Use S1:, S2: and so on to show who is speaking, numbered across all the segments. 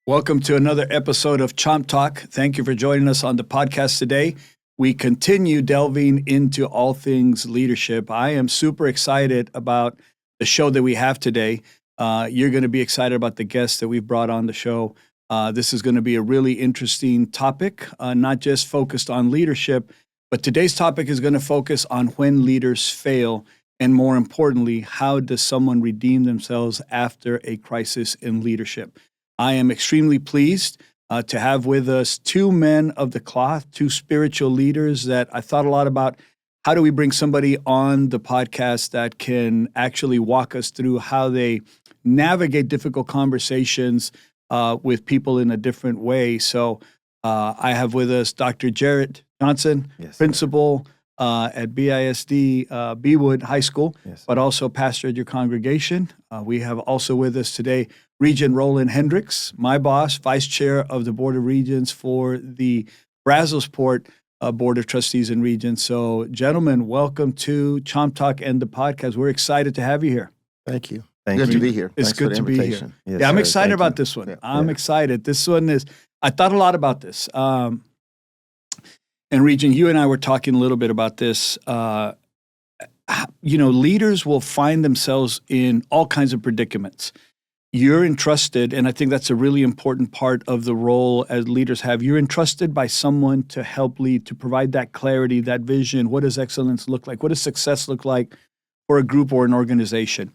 S1: Welcome to another episode of Chomp Talk. Thank you for joining us on the podcast today. We continue delving into all things leadership. I am super excited about the show that we have today. You're going to be excited about the guests that we've brought on the show. This is going to be a really interesting topic, not just focused on leadership, but today's topic is going to focus on when leaders fail, and more importantly, how does someone redeem themselves after a crisis in leadership? I am extremely pleased to have with us two men of the cloth, two spiritual leaders that I thought a lot about. How do we bring somebody on the podcast that can actually walk us through how they navigate difficult conversations with people in a different way? So I have with us Dr. Jarrett Johnson, principal at BISD Bewood High School, but also pastor at your congregation. We have also with us today Regent Roland Hendricks, my boss, vice chair of the Board of Regents for the Brazosport Board of Trustees and Regents. So, gentlemen, welcome to Chomp Talk and the podcast. We're excited to have you here.
S2: Thank you.
S3: Good to be here.
S1: It's
S3: Thanks
S1: good to be here.
S3: Yes,
S1: yeah, I'm
S3: sir.
S1: excited
S3: Thank
S1: about
S3: you.
S1: this one.
S3: Yeah.
S1: I'm excited. This one is, I thought a lot about this. And Regent, you and I were talking a little bit about this. Leaders will find themselves in all kinds of predicaments. You're entrusted, and I think that's a really important part of the role as leaders have. You're entrusted by someone to help lead, to provide that clarity, that vision. What does excellence look like? What does success look like for a group or an organization?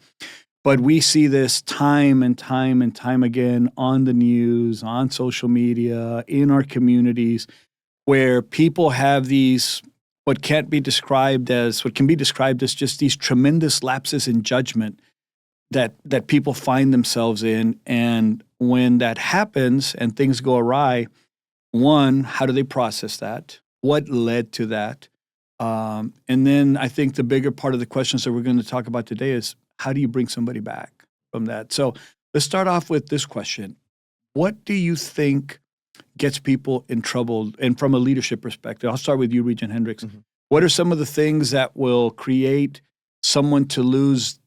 S1: But we see this time and time and time again on the news, on social media, in our communities, where people have these, what can be described as just these tremendous lapses in judgment that people find themselves in. And when that happens and things go awry, one, how do they process that? What led to that? And then I think the bigger part of the questions that we're going to talk about today is, how do you bring somebody back from that? So let's start off with this question. What do you think gets people in trouble? And from a leadership perspective, I'll start with you, Regent Hendricks. Mm-hmm. What are some of the things that will create someone to lose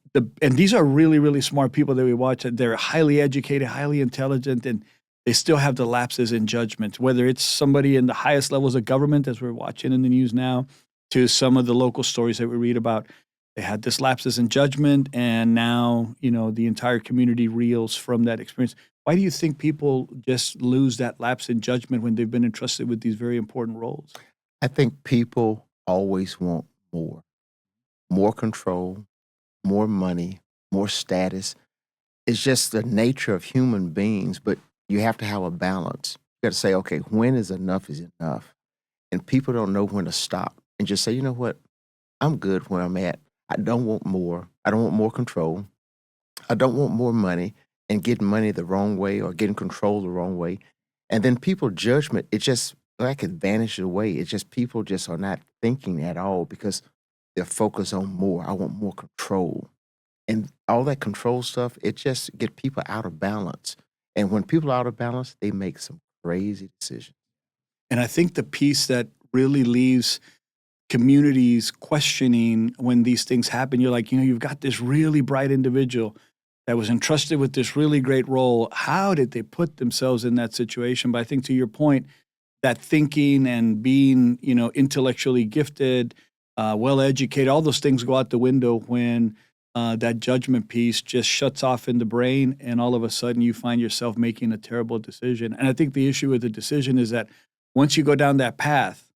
S1: and these are really, really smart people that we watch. They're highly educated, highly intelligent, and they still have the lapses in judgment, whether it's somebody in the highest levels of government, as we're watching in the news now, to some of the local stories that we read about. They had this lapses in judgment, and now, the entire community reels from that experience. Why do you think people just lose that lapse in judgment when they've been entrusted with these very important roles?
S2: I think people always want more control, more money, more status. It's just the nature of human beings, but you have to have a balance. You got to say, okay, when is enough? And people don't know when to stop and just say, you know what? I'm good where I'm at. I don't want more. I don't want more control. I don't want more money and getting money the wrong way or getting control the wrong way. And then people judgment, it just like it vanishes away. It's just people just are not thinking at all because they're focused on more. I want more control. And all that control stuff, it just get people out of balance. And when people are out of balance, they make some crazy decisions.
S1: And I think the piece that really leaves communities questioning when these things happen, you're like, you've got this really bright individual that was entrusted with this really great role. How did they put themselves in that situation? But I think to your point, that thinking and being, intellectually gifted, well-educated, all those things go out the window when that judgment piece just shuts off in the brain, and all of a sudden you find yourself making a terrible decision. And I think the issue with the decision is that once you go down that path,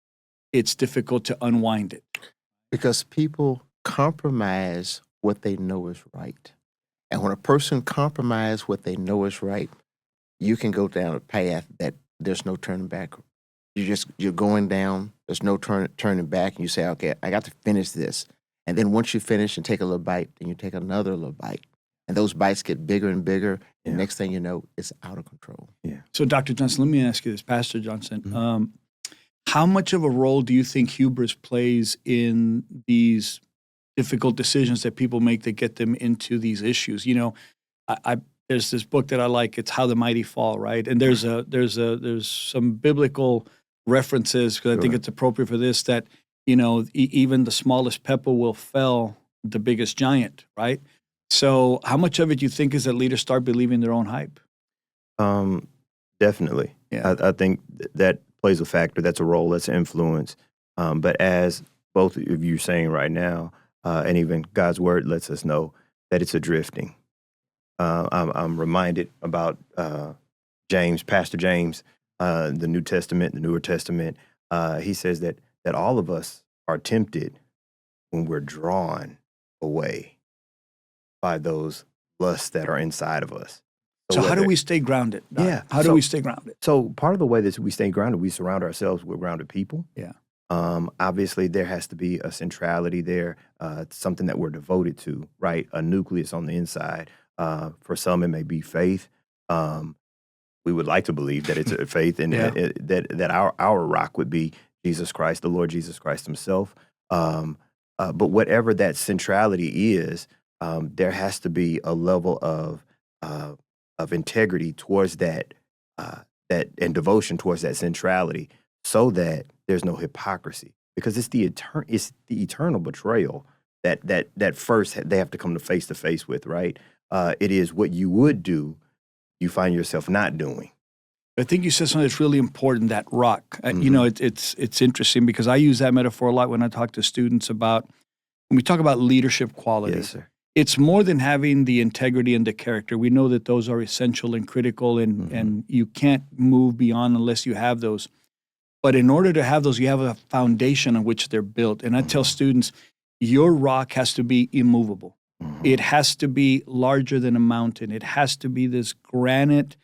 S1: it's difficult to unwind it.
S2: Because people compromise what they know is right. And when a person compromises what they know is right, you can go down a path that there's no turning back. You're going down, there's no turning back, and you say, okay, I got to finish this. And then once you finish and take a little bite, then you take another little bite. And those bites get bigger and bigger. And next thing you know, it's out of control.
S3: Yeah.
S1: So Dr. Johnson, let me ask you this, Pastor Johnson. How much of a role do you think hubris plays in these difficult decisions that people make that get them into these issues? There's this book that I like. It's How the Mighty Fall, right? And there's some biblical references, because I think it's appropriate for this, that even the smallest pebble will fell the biggest giant, right? So how much of it you think is that leaders start believing their own hype?
S3: Definitely.
S1: Yeah.
S3: I think that plays a factor. That's a role. That's an influence. But as both of you are saying right now, and even God's word lets us know that it's a drifting. I'm reminded about James, Pastor James, the New Testament, the Newer Testament. He says that all of us are tempted when we're drawn away by those lusts that are inside of us.
S1: So how do
S3: whether-
S1: we stay grounded, Doc?
S3: Yeah,
S1: How do
S3: so-
S1: we stay grounded?
S3: So part of the way that we stay grounded, we surround ourselves with grounded people.
S1: Yeah.
S3: Obviously, there has to be a centrality there, something that we're devoted to, right? A nucleus on the inside. For some, it may be faith. We would like to believe that it's a faith, and
S1: Yeah.
S3: that our rock would be Jesus Christ, the Lord Jesus Christ Himself. But whatever that centrality is, there has to be a level of integrity towards that, and devotion towards that centrality, so that there's no hypocrisy, because it's the eternal betrayal that first they have to come to face with, right? It is what you would do, you find yourself not doing.
S1: I think you said something that's really important, that rock. You
S3: Mhm.
S1: know, it's interesting because I use that metaphor a lot when I talk to students about, when we talk about leadership qualities.
S3: Yes, sir.
S1: It's more than having the integrity and the character. We know that those are essential and critical, and,
S3: Mhm.
S1: and you can't move beyond unless you have those. But in order to have those, you have a foundation on which they're built. And I tell students, your rock has to be immovable.
S3: Mhm.
S1: It has to be larger than a mountain. It has to be this granite,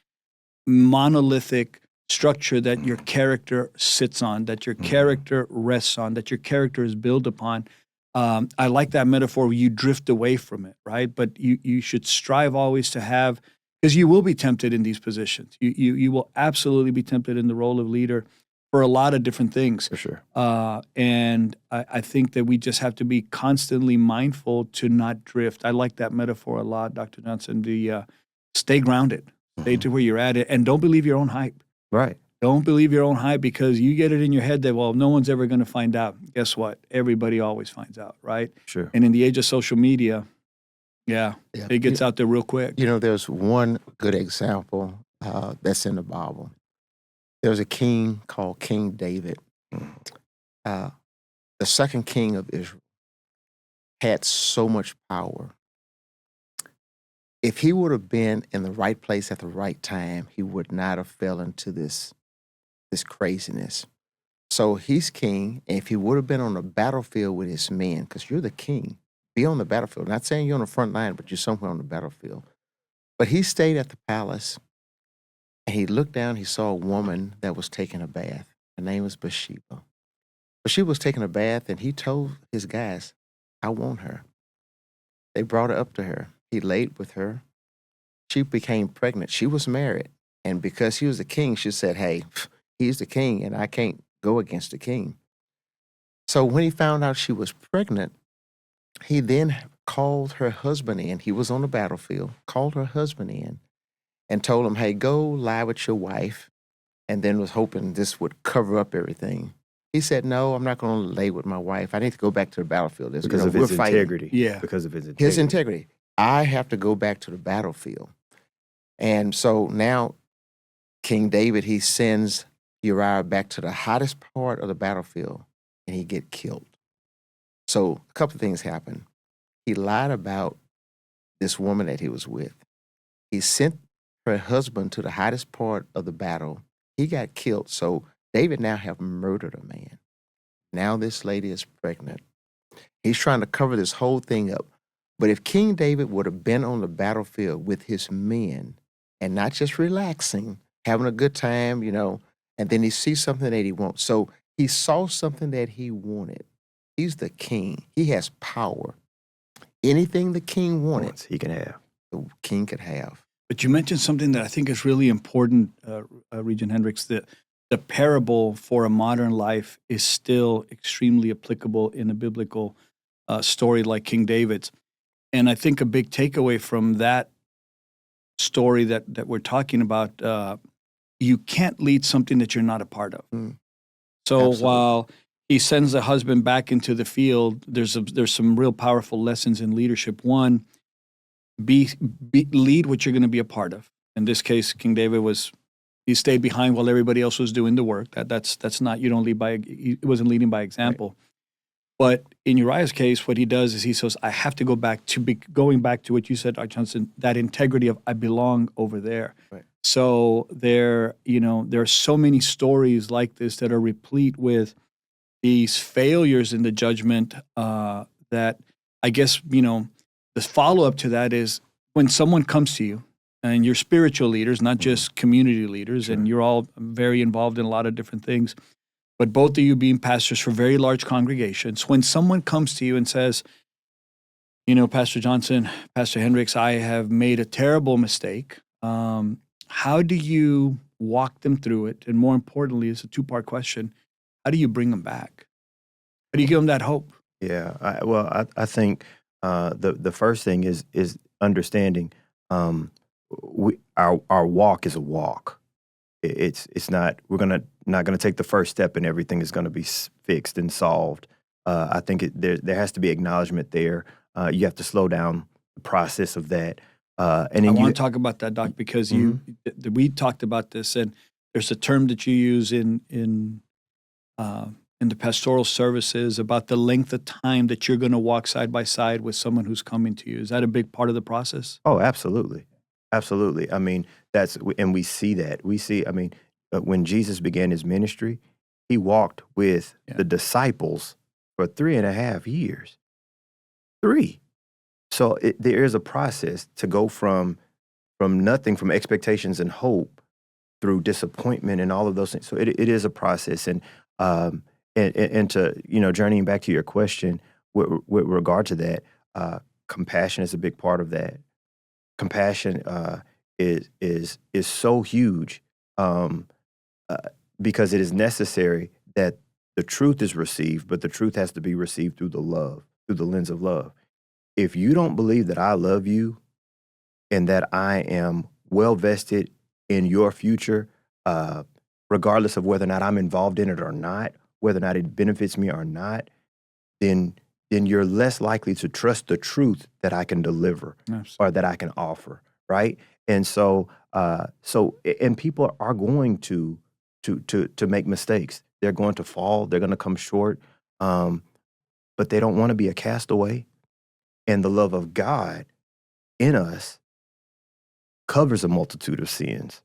S1: monolithic structure that your character sits on, that your character rests on, that your character is built upon. I like that metaphor. You drift away from it, right? But you should strive always to have, because you will be tempted in these positions. You will absolutely be tempted in the role of leader for a lot of different things.
S3: For sure.
S1: And I think that we just have to be constantly mindful to not drift. I like that metaphor a lot, Dr. Johnson. Stay grounded, stay to where you're at, and don't believe your own hype.
S3: Right.
S1: Don't believe your own hype, because you get it in your head that, well, no one's ever going to find out. Guess what? Everybody always finds out, right?
S3: Sure.
S1: And in the age of social media,
S2: Yeah.
S1: it gets out there real quick.
S2: You know, there's one good example that's in the Bible. There was a king called King David. The second king of Israel had so much power. If he would have been in the right place at the right time, he would not have fell into this craziness. So he's king, and if he would have been on the battlefield with his men, because you're the king, be on the battlefield. Not saying you're on the front line, but you're somewhere on the battlefield. But he stayed at the palace, and he looked down, he saw a woman that was taking a bath. Her name was Bathsheba. Bathsheba was taking a bath, and he told his guys, I want her. They brought her up to her. He laid with her. She became pregnant. She was married. And because he was the king, she said, hey, he's the king, and I can't go against the king. So when he found out she was pregnant, he then called her husband in. He was on the battlefield, called her husband in, and told him, hey, go lie with your wife, and then was hoping this would cover up everything. He said, no, I'm not going to lay with my wife. I need to go back to the battlefield.
S3: Because of his integrity.
S1: Yeah.
S3: Because of his integrity.
S2: His integrity. I have to go back to the battlefield. And so now King David, he sends Uriah back to the hottest part of the battlefield, and he get killed. So a couple of things happen. He lied about this woman that he was with. He sent her husband to the hottest part of the battle. He got killed. So David now have murdered a man. Now this lady is pregnant. He's trying to cover this whole thing up. But if King David would have been on the battlefield with his men and not just relaxing, having a good time, you know, and then he sees something that he wants. So he saw something that he wanted. He's the king. He has power. Anything the king wanted,
S3: He can have.
S2: the king could have.
S1: But you mentioned something that I think is really important, Regent Hendricks. The parable for a modern life is still extremely applicable in a biblical story like King David's. And I think a big takeaway from that story that we're talking about, you can't lead something that you're not a part of. So
S2: Absolutely.
S1: while he sends the husband back into the field, there's some real powerful lessons in leadership. One, lead what you're going to be a part of. In this case, King David was He stayed behind while everybody else was doing the work. That's not, you don't lead by, he wasn't leading by example. But in Uriah's case, what he does is he says, I have to go back to going back to what you said, Dr. Johnson, that integrity of I belong over there.
S2: Right.
S1: So there are so many stories like this that are replete with these failures in the judgment that I guess, the follow-up to that is when someone comes to you, and you're spiritual leaders, not just community leaders, and you're all very involved in a lot of different things, but both of you being pastors for very large congregations, when someone comes to you and says, Pastor Johnson, Pastor Hendricks, I have made a terrible mistake, how do you walk them through it? And more importantly, it's a two-part question, how do you bring them back? How do you give them that hope?
S3: Yeah. I think the first thing is understanding our walk is a walk. It's not, we're not gonna take the first step and everything is gonna be fixed and solved. I think there has to be acknowledgement there. You have to slow down the process of that. And
S1: I
S3: then
S1: want to talk about that, Doc, because we talked about this, and there's a term that you use in the pastoral services about the length of time that you're going to walk side by side with someone who's coming to you. Is that a big part of the process?
S3: Oh, absolutely. Absolutely. I mean, and we see that. When Jesus began his ministry, he walked with the disciples for 3.5 years. 3. So there is a process to go from nothing, from expectations and hope through disappointment and all of those things. So it is a process. And to, journeying back to your question with regard to that, compassion is a big part of that. Compassion is so huge because it is necessary that the truth is received, but the truth has to be received through the lens of love. If you don't believe that I love you and that I am well vested in your future, regardless of whether or not I'm involved in it or not, whether or not it benefits me or not, then you're less likely to trust the truth that I can deliver or that I can offer, right? And so and people are going to make mistakes. They're going to fall. They're going to come short, but they don't want to be a castaway. And the love of God in us covers a multitude of sins,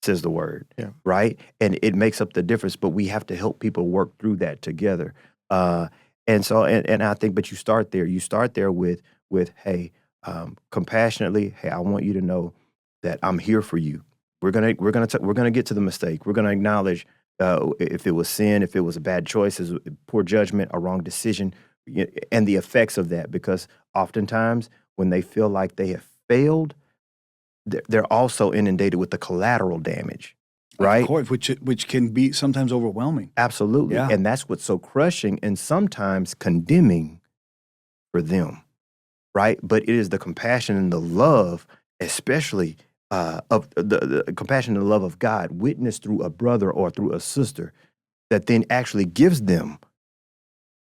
S3: says the word, right? And it makes up the difference, but we have to help people work through that together. And I think, but you start there. You start there with hey, compassionately, hey, I want you to know that I'm here for you. We're gonna get to the mistake. We're gonna acknowledge if it was sin, if it was a bad choice, poor judgment, a wrong decision, and the effects of that. Because oftentimes, when they feel like they have failed, they're also inundated with the collateral damage. Right?
S1: Of course, which can be sometimes overwhelming.
S3: Absolutely.
S1: Yeah.
S3: And that's what's so crushing and sometimes condemning for them, right? But it is the compassion and the love, especially of the compassion and the love of God witnessed through a brother or through a sister that then actually gives them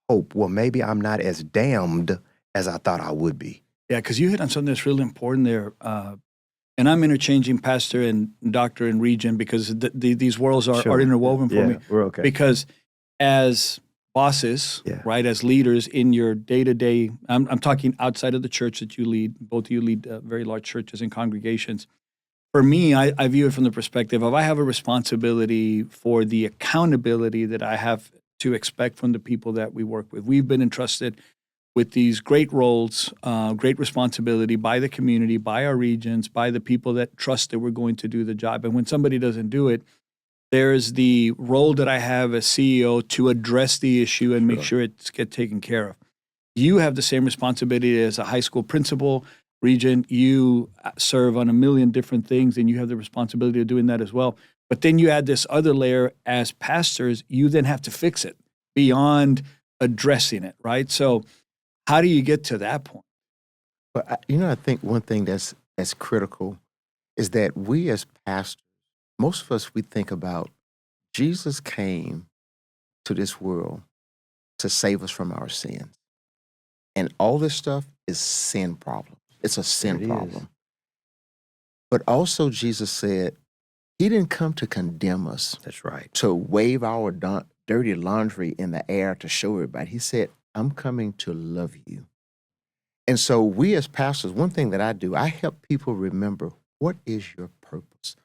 S3: hope. Well, maybe I'm not as damned as I thought I would be.
S1: Yeah, because you hit on something that's really important there. And I'm interchanging pastor and doctor and regent because these worlds are interwoven for me.
S3: We're okay.
S1: Because as bosses, right, as leaders in your day-to-day, I'm talking outside of the church that you lead. Both of you lead very large churches and congregations. For me, I view it from the perspective of I have a responsibility for the accountability that I have to expect from the people that we work with. We've been entrusted with these great roles, great responsibility by the community, by our regions, by the people that trust that we're going to do the job. And when somebody doesn't do it, there's the role that I have as CEO to address the issue and make sure it's get taken care of. You have the same responsibility as a high school principal, Regent. You serve on a million different things, and you have the responsibility of doing that as well. But then you add this other layer as pastors, you then have to fix it beyond addressing it, right? So how do you get to that point?
S2: But I think one thing that's critical is that we as pastors, most of us, we think about Jesus came to this world to save us from our sins. And all this stuff is sin problem. It's a sin problem. But also Jesus said, He didn't come to condemn us,
S3: That's right.
S2: to wave our dirty laundry in the air to show everybody. He said, I'm coming to love you. And so we as pastors, one thing that I do, I help people remember, what is your purpose?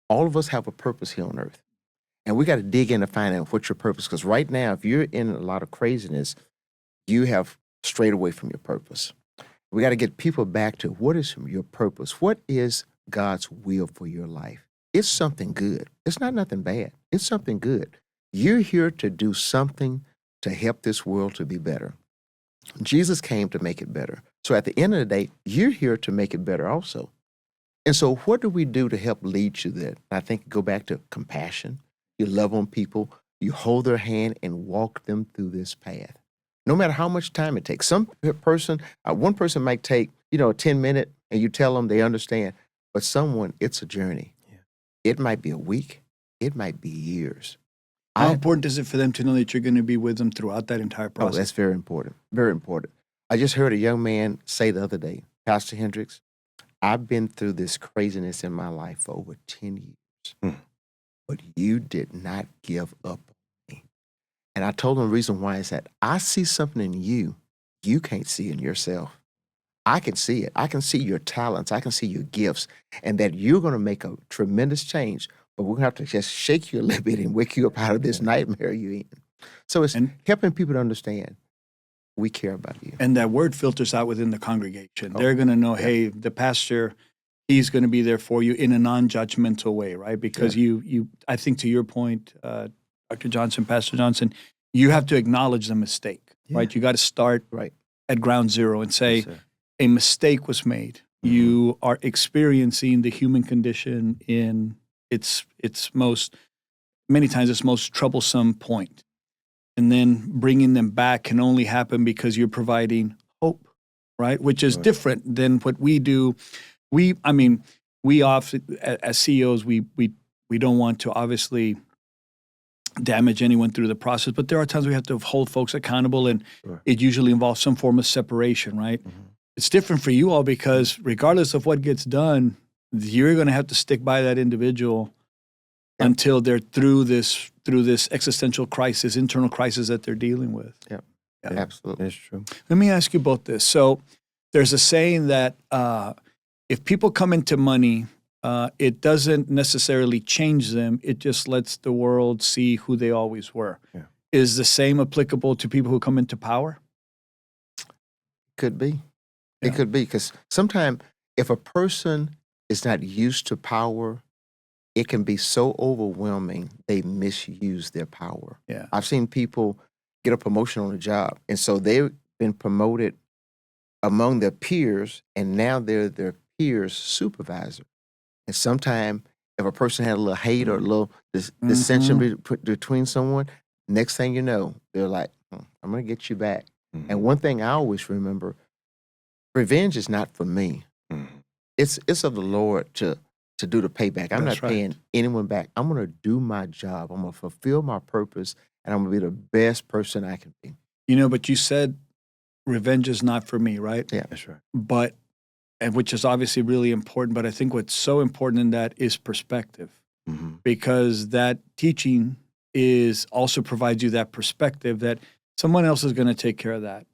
S2: All of us have a purpose here on earth. And we got to dig in to find out what's your purpose. Because right now, if you're in a lot of craziness, you have strayed away from your purpose. We got to get people back to, what is your purpose? What is God's will for your life? It's something good. It's not nothing bad. It's something good. You're here to do something to help this world to be better. Jesus came to make it better. So at the end of the day, you're here to make it better also. And so what do we do to help lead you there? I think go back to compassion. You love on people. You hold their hand and walk them through this path. No matter how much time it takes. One person might take, 10 minutes and you tell them they understand. But someone, it's a journey. Yeah. It might be a week. It might be years.
S1: How important is it for them to know that you're going to be with them throughout that entire process?
S2: Oh, that's very important. Very important. I just heard a young man say the other day, Pastor Hendricks, I've been through this craziness in my life for over 10 years, but you did not give up on me. And I told him the reason why is that I see something in you can't see in yourself. I can see it. I can see your talents. I can see your gifts, and that you're going to make a tremendous change. But we're going to have to just shake you a little bit and wake you up out of this nightmare you're in. So it's helping people to understand we care about you.
S1: And that word filters out within the congregation. They're going to know, hey, the pastor, he's going to be there for you in a non-judgmental way, right? Because you, I think to your point, Dr. Johnson, Pastor Johnson, you have to acknowledge the mistake, right? You got to start at ground zero and say, a mistake was made. Mm-hmm. You are experiencing the human condition in its many times its most troublesome point. And then bringing them back can only happen because you're providing hope, right? Which is different than what we do. We often, as CEOs, we don't want to obviously damage anyone through the process, but there are times we have to hold folks accountable, and it usually involves some form of separation, right? Mm-hmm. It's different for you all because regardless of what gets done, you're going to have to stick by that individual until they're through this existential crisis, internal crisis that they're dealing with.
S2: Yeah, absolutely.
S3: That's true.
S1: Let me ask you about this. So there's a saying that if people come into money, it doesn't necessarily change them. It just lets the world see who they always were. Yeah. Is the same applicable to people who come into power?
S2: Could be. Yeah. It could be, because sometimes if a person is not used to power, it can be so overwhelming they misuse their power. Yeah. I've seen people get a promotion on a job, and so they've been promoted among their peers, and now they're their peers' supervisor. And sometimes if a person had a little hate or a little dissension between someone, next thing you know, they're like, I'm going to get you back. Mm-hmm. And one thing I always remember, revenge is not for me. Mm-hmm. It's of the Lord to do the payback. I'm not paying anyone back. I'm going to do my job. I'm going to fulfill my purpose, and I'm going to be the best person I can be.
S1: But you said revenge is not for me, right?
S2: Yeah, that's right.
S1: But, and which is obviously really important, but I think what's so important in that is perspective. Mm-hmm. Because that teaching also provides you that perspective that someone else is going to take care of that.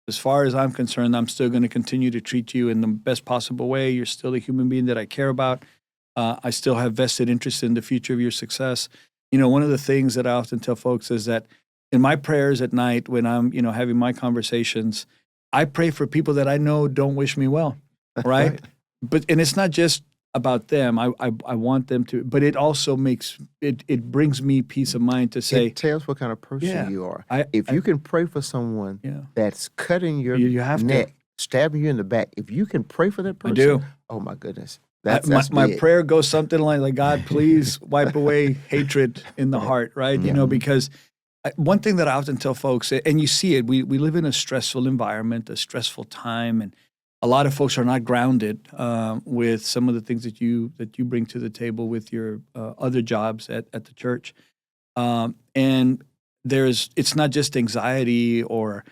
S1: As far as I'm concerned, I'm still going to continue to treat you in the best possible way. You're still a human being that I care about. I still have vested interest in the future of your success. One of the things that I often tell folks is that in my prayers at night when I'm, having my conversations, I pray for people that I know don't wish me well, right? And it's not just about them. I want them to, but it also it brings me peace of mind to say.
S2: It tells what kind of person you are. If you can pray for someone that's cutting your neck, stabbing you in the back, if you can pray for that person,
S1: I do.
S2: Oh my goodness.
S1: My prayer goes something like, God, please wipe away hatred in the heart, right? Yeah. Because one thing that I often tell folks, and you see it, we live in a stressful environment, a stressful time, and a lot of folks are not grounded with some of the things that you bring to the table with your other jobs at the church. And it's not just anxiety or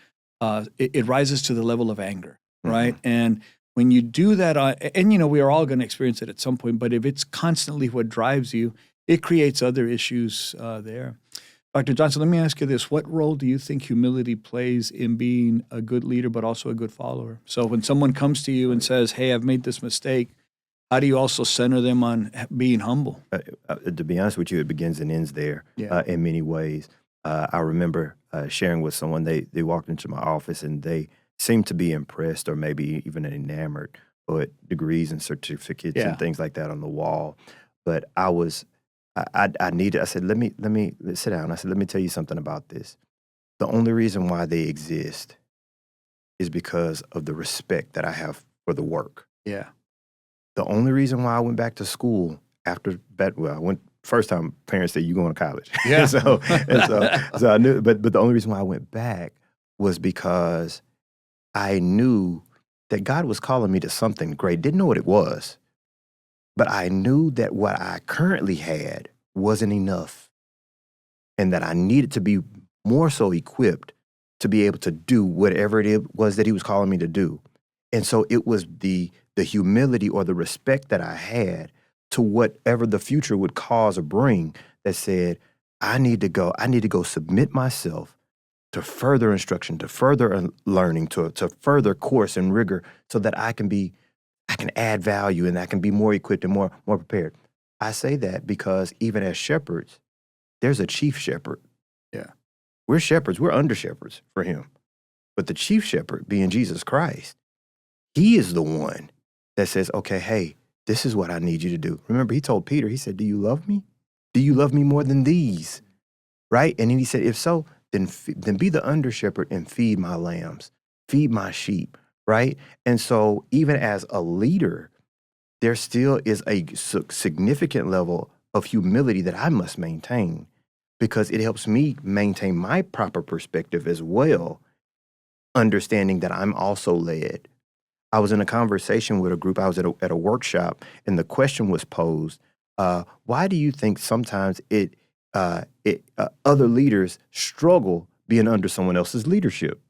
S1: it rises to the level of anger, right? Mm-hmm. And When you do that, and we are all going to experience it at some point, but if it's constantly what drives you, it creates other issues there. Dr. Johnson, let me ask you this. What role do you think humility plays in being a good leader, but also a good follower? So when someone comes to you and says, hey, I've made this mistake, how do you also center them on being humble?
S3: To be honest with you, it begins and ends there in many ways. I remember sharing with someone, they walked into my office and they seemed to be impressed or maybe even enamored with degrees and certificates and things like that on the wall. But I said, let me sit down. I said, let me tell you something about this. The only reason why they exist is because of the respect that I have for the work.
S1: Yeah.
S3: The only reason why I went back to school after that, I went first time parents said you going to college.
S1: Yeah.
S3: so I knew, but the only reason why I went back was because I knew that God was calling me to something great. Didn't know what it was, but I knew that what I currently had wasn't enough and that I needed to be more so equipped to be able to do whatever it was that he was calling me to do. And so it was the humility or the respect that I had to whatever the future would cause or bring that said, I need to go submit myself to further instruction, to further learning, to further course and rigor so that I can add value and I can be more equipped and more prepared. I say that because even as shepherds, there's a chief shepherd.
S1: Yeah.
S3: We're shepherds, we're under shepherds for him. But the chief shepherd being Jesus Christ, he is the one that says, okay, hey, this is what I need you to do. Remember, he told Peter, he said, do you love me? Do you love me more than these? Right? And then he said, if so, then be the under shepherd and feed my lambs, feed my sheep, right? And so even as a leader, there still is a significant level of humility that I must maintain because it helps me maintain my proper perspective as well, understanding that I'm also led. I was in a conversation with a group. I was at a workshop, and the question was posed: why do you think sometimes other leaders struggle being under someone else's leadership?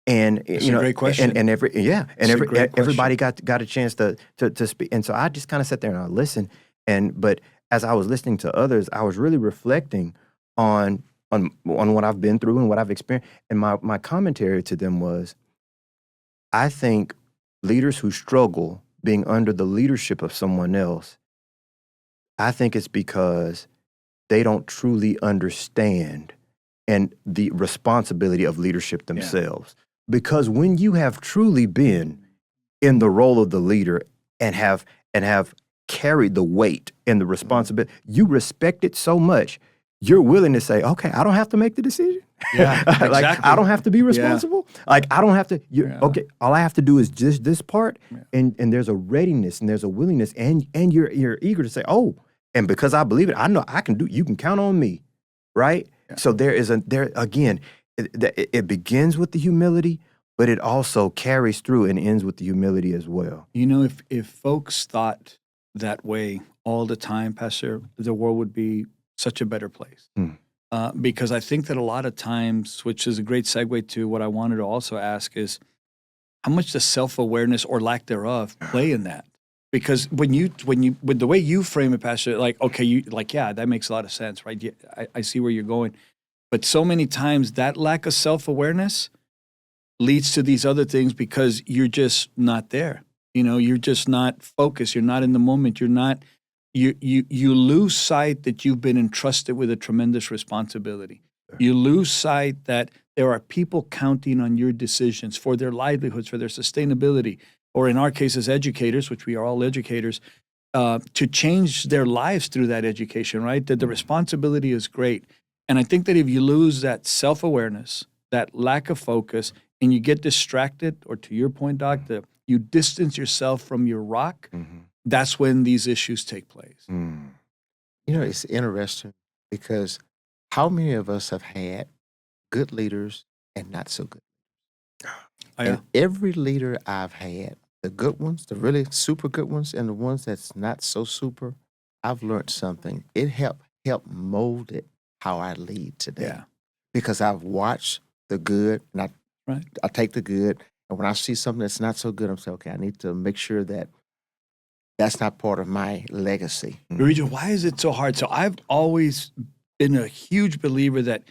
S3: And
S1: It's a great question.
S3: Everybody got a chance to speak. And so I just kind of sat there and I listened. But as I was listening to others, I was really reflecting on what I've been through and what I've experienced. And my commentary to them was, I think leaders who struggle being under the leadership of someone else, I think it's because they don't truly understand and the responsibility of leadership themselves. Yeah. Because when you have truly been in the role of the leader and have carried the weight and the responsibility, you respect it so much, you're willing to say, okay, I don't have to make the decision.
S1: Yeah, exactly.
S3: Like, I don't have to be responsible. Yeah. Like, I don't have to, okay, all I have to do is just this part. Yeah. And there's a readiness and there's a willingness and you're eager to say, oh, and because I believe it, I know I can do, you can count on me, right? Yeah. So again, it begins with the humility, but it also carries through and ends with the humility as well.
S1: You know, if folks thought that way all the time, Pastor, the world would be such a better place. Because I think that a lot of times, which is a great segue to what I wanted to also ask, is how much does self-awareness or lack thereof play in that? Because when with the way you frame it, Pastor, like, okay, that makes a lot of sense, right? Yeah, I see where you're going. But so many times that lack of self-awareness leads to these other things because you're just not there. You know, you're just not focused. You're not in the moment. You're not. You lose sight that you've been entrusted with a tremendous responsibility. Sure. You lose sight that there are people counting on your decisions for their livelihoods, for their sustainability, or in our case as educators, which we are all educators, to change their lives through that education, right? That the responsibility is great. And I think that if you lose that self-awareness, that lack of focus, and you get distracted, or to your point, Doc, you distance yourself from your rock, that's when these issues take place.
S2: You know, it's interesting because how many of us have had good leaders and not so good? And every leader I've had, the good ones, the really super good ones, and the ones that's not so super, I've learned something. It helped mold it how I lead today. Yeah. Because I've watched the good, and I take the good, And when I see something that's not so good, I'm saying, okay, I need to make sure that that's not part of my legacy.
S1: Regent, why is it so hard? So I've always been a huge believer that,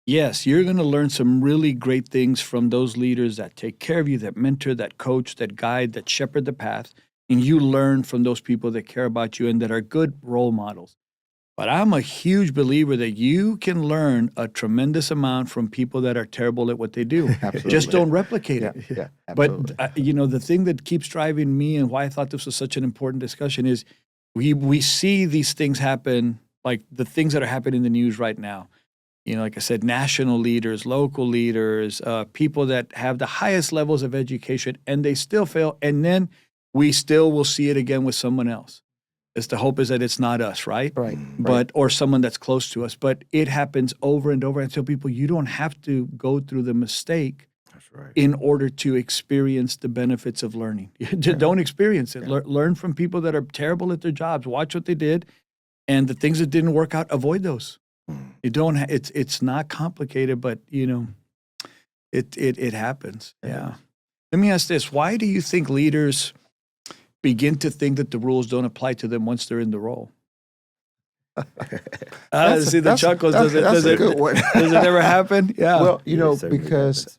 S1: yes, you're going to learn some really great things from those leaders that take care of you, that mentor, that coach, that guide, that shepherd the path. And you learn from those people that care about you and that are good role models. But I'm a huge believer that you can learn a tremendous amount from people that are terrible at what they do.
S2: Absolutely.
S1: Just don't replicate
S2: Yeah,
S1: it.
S2: yeah, absolutely.
S1: But, the thing that keeps driving me and why I thought this was such an important discussion is we see these things happen, like the things that are happening in the news right now. Like I said, national leaders, local leaders, people that have the highest levels of education, and they still fail. And then we still will see it again with someone else. The hope is that it's not us, right?
S2: Right.
S1: Or someone that's close to us. But it happens over and over. And tell people you don't have to go through the mistake
S3: That's right.
S1: in order to experience the benefits of learning. Don't experience it.
S2: Yeah.
S1: Learn from people that are terrible at their jobs. Watch what they did, and the things that didn't work out, avoid those. You don't. It's not complicated, but it happens. Yeah. Let me ask this: why do you think leaders begin to think that the rules don't apply to them once they're in the role? See the chuckles. Does
S2: a good one.
S1: Does it ever happen? Yeah.
S2: Well,
S3: It certainly
S2: because,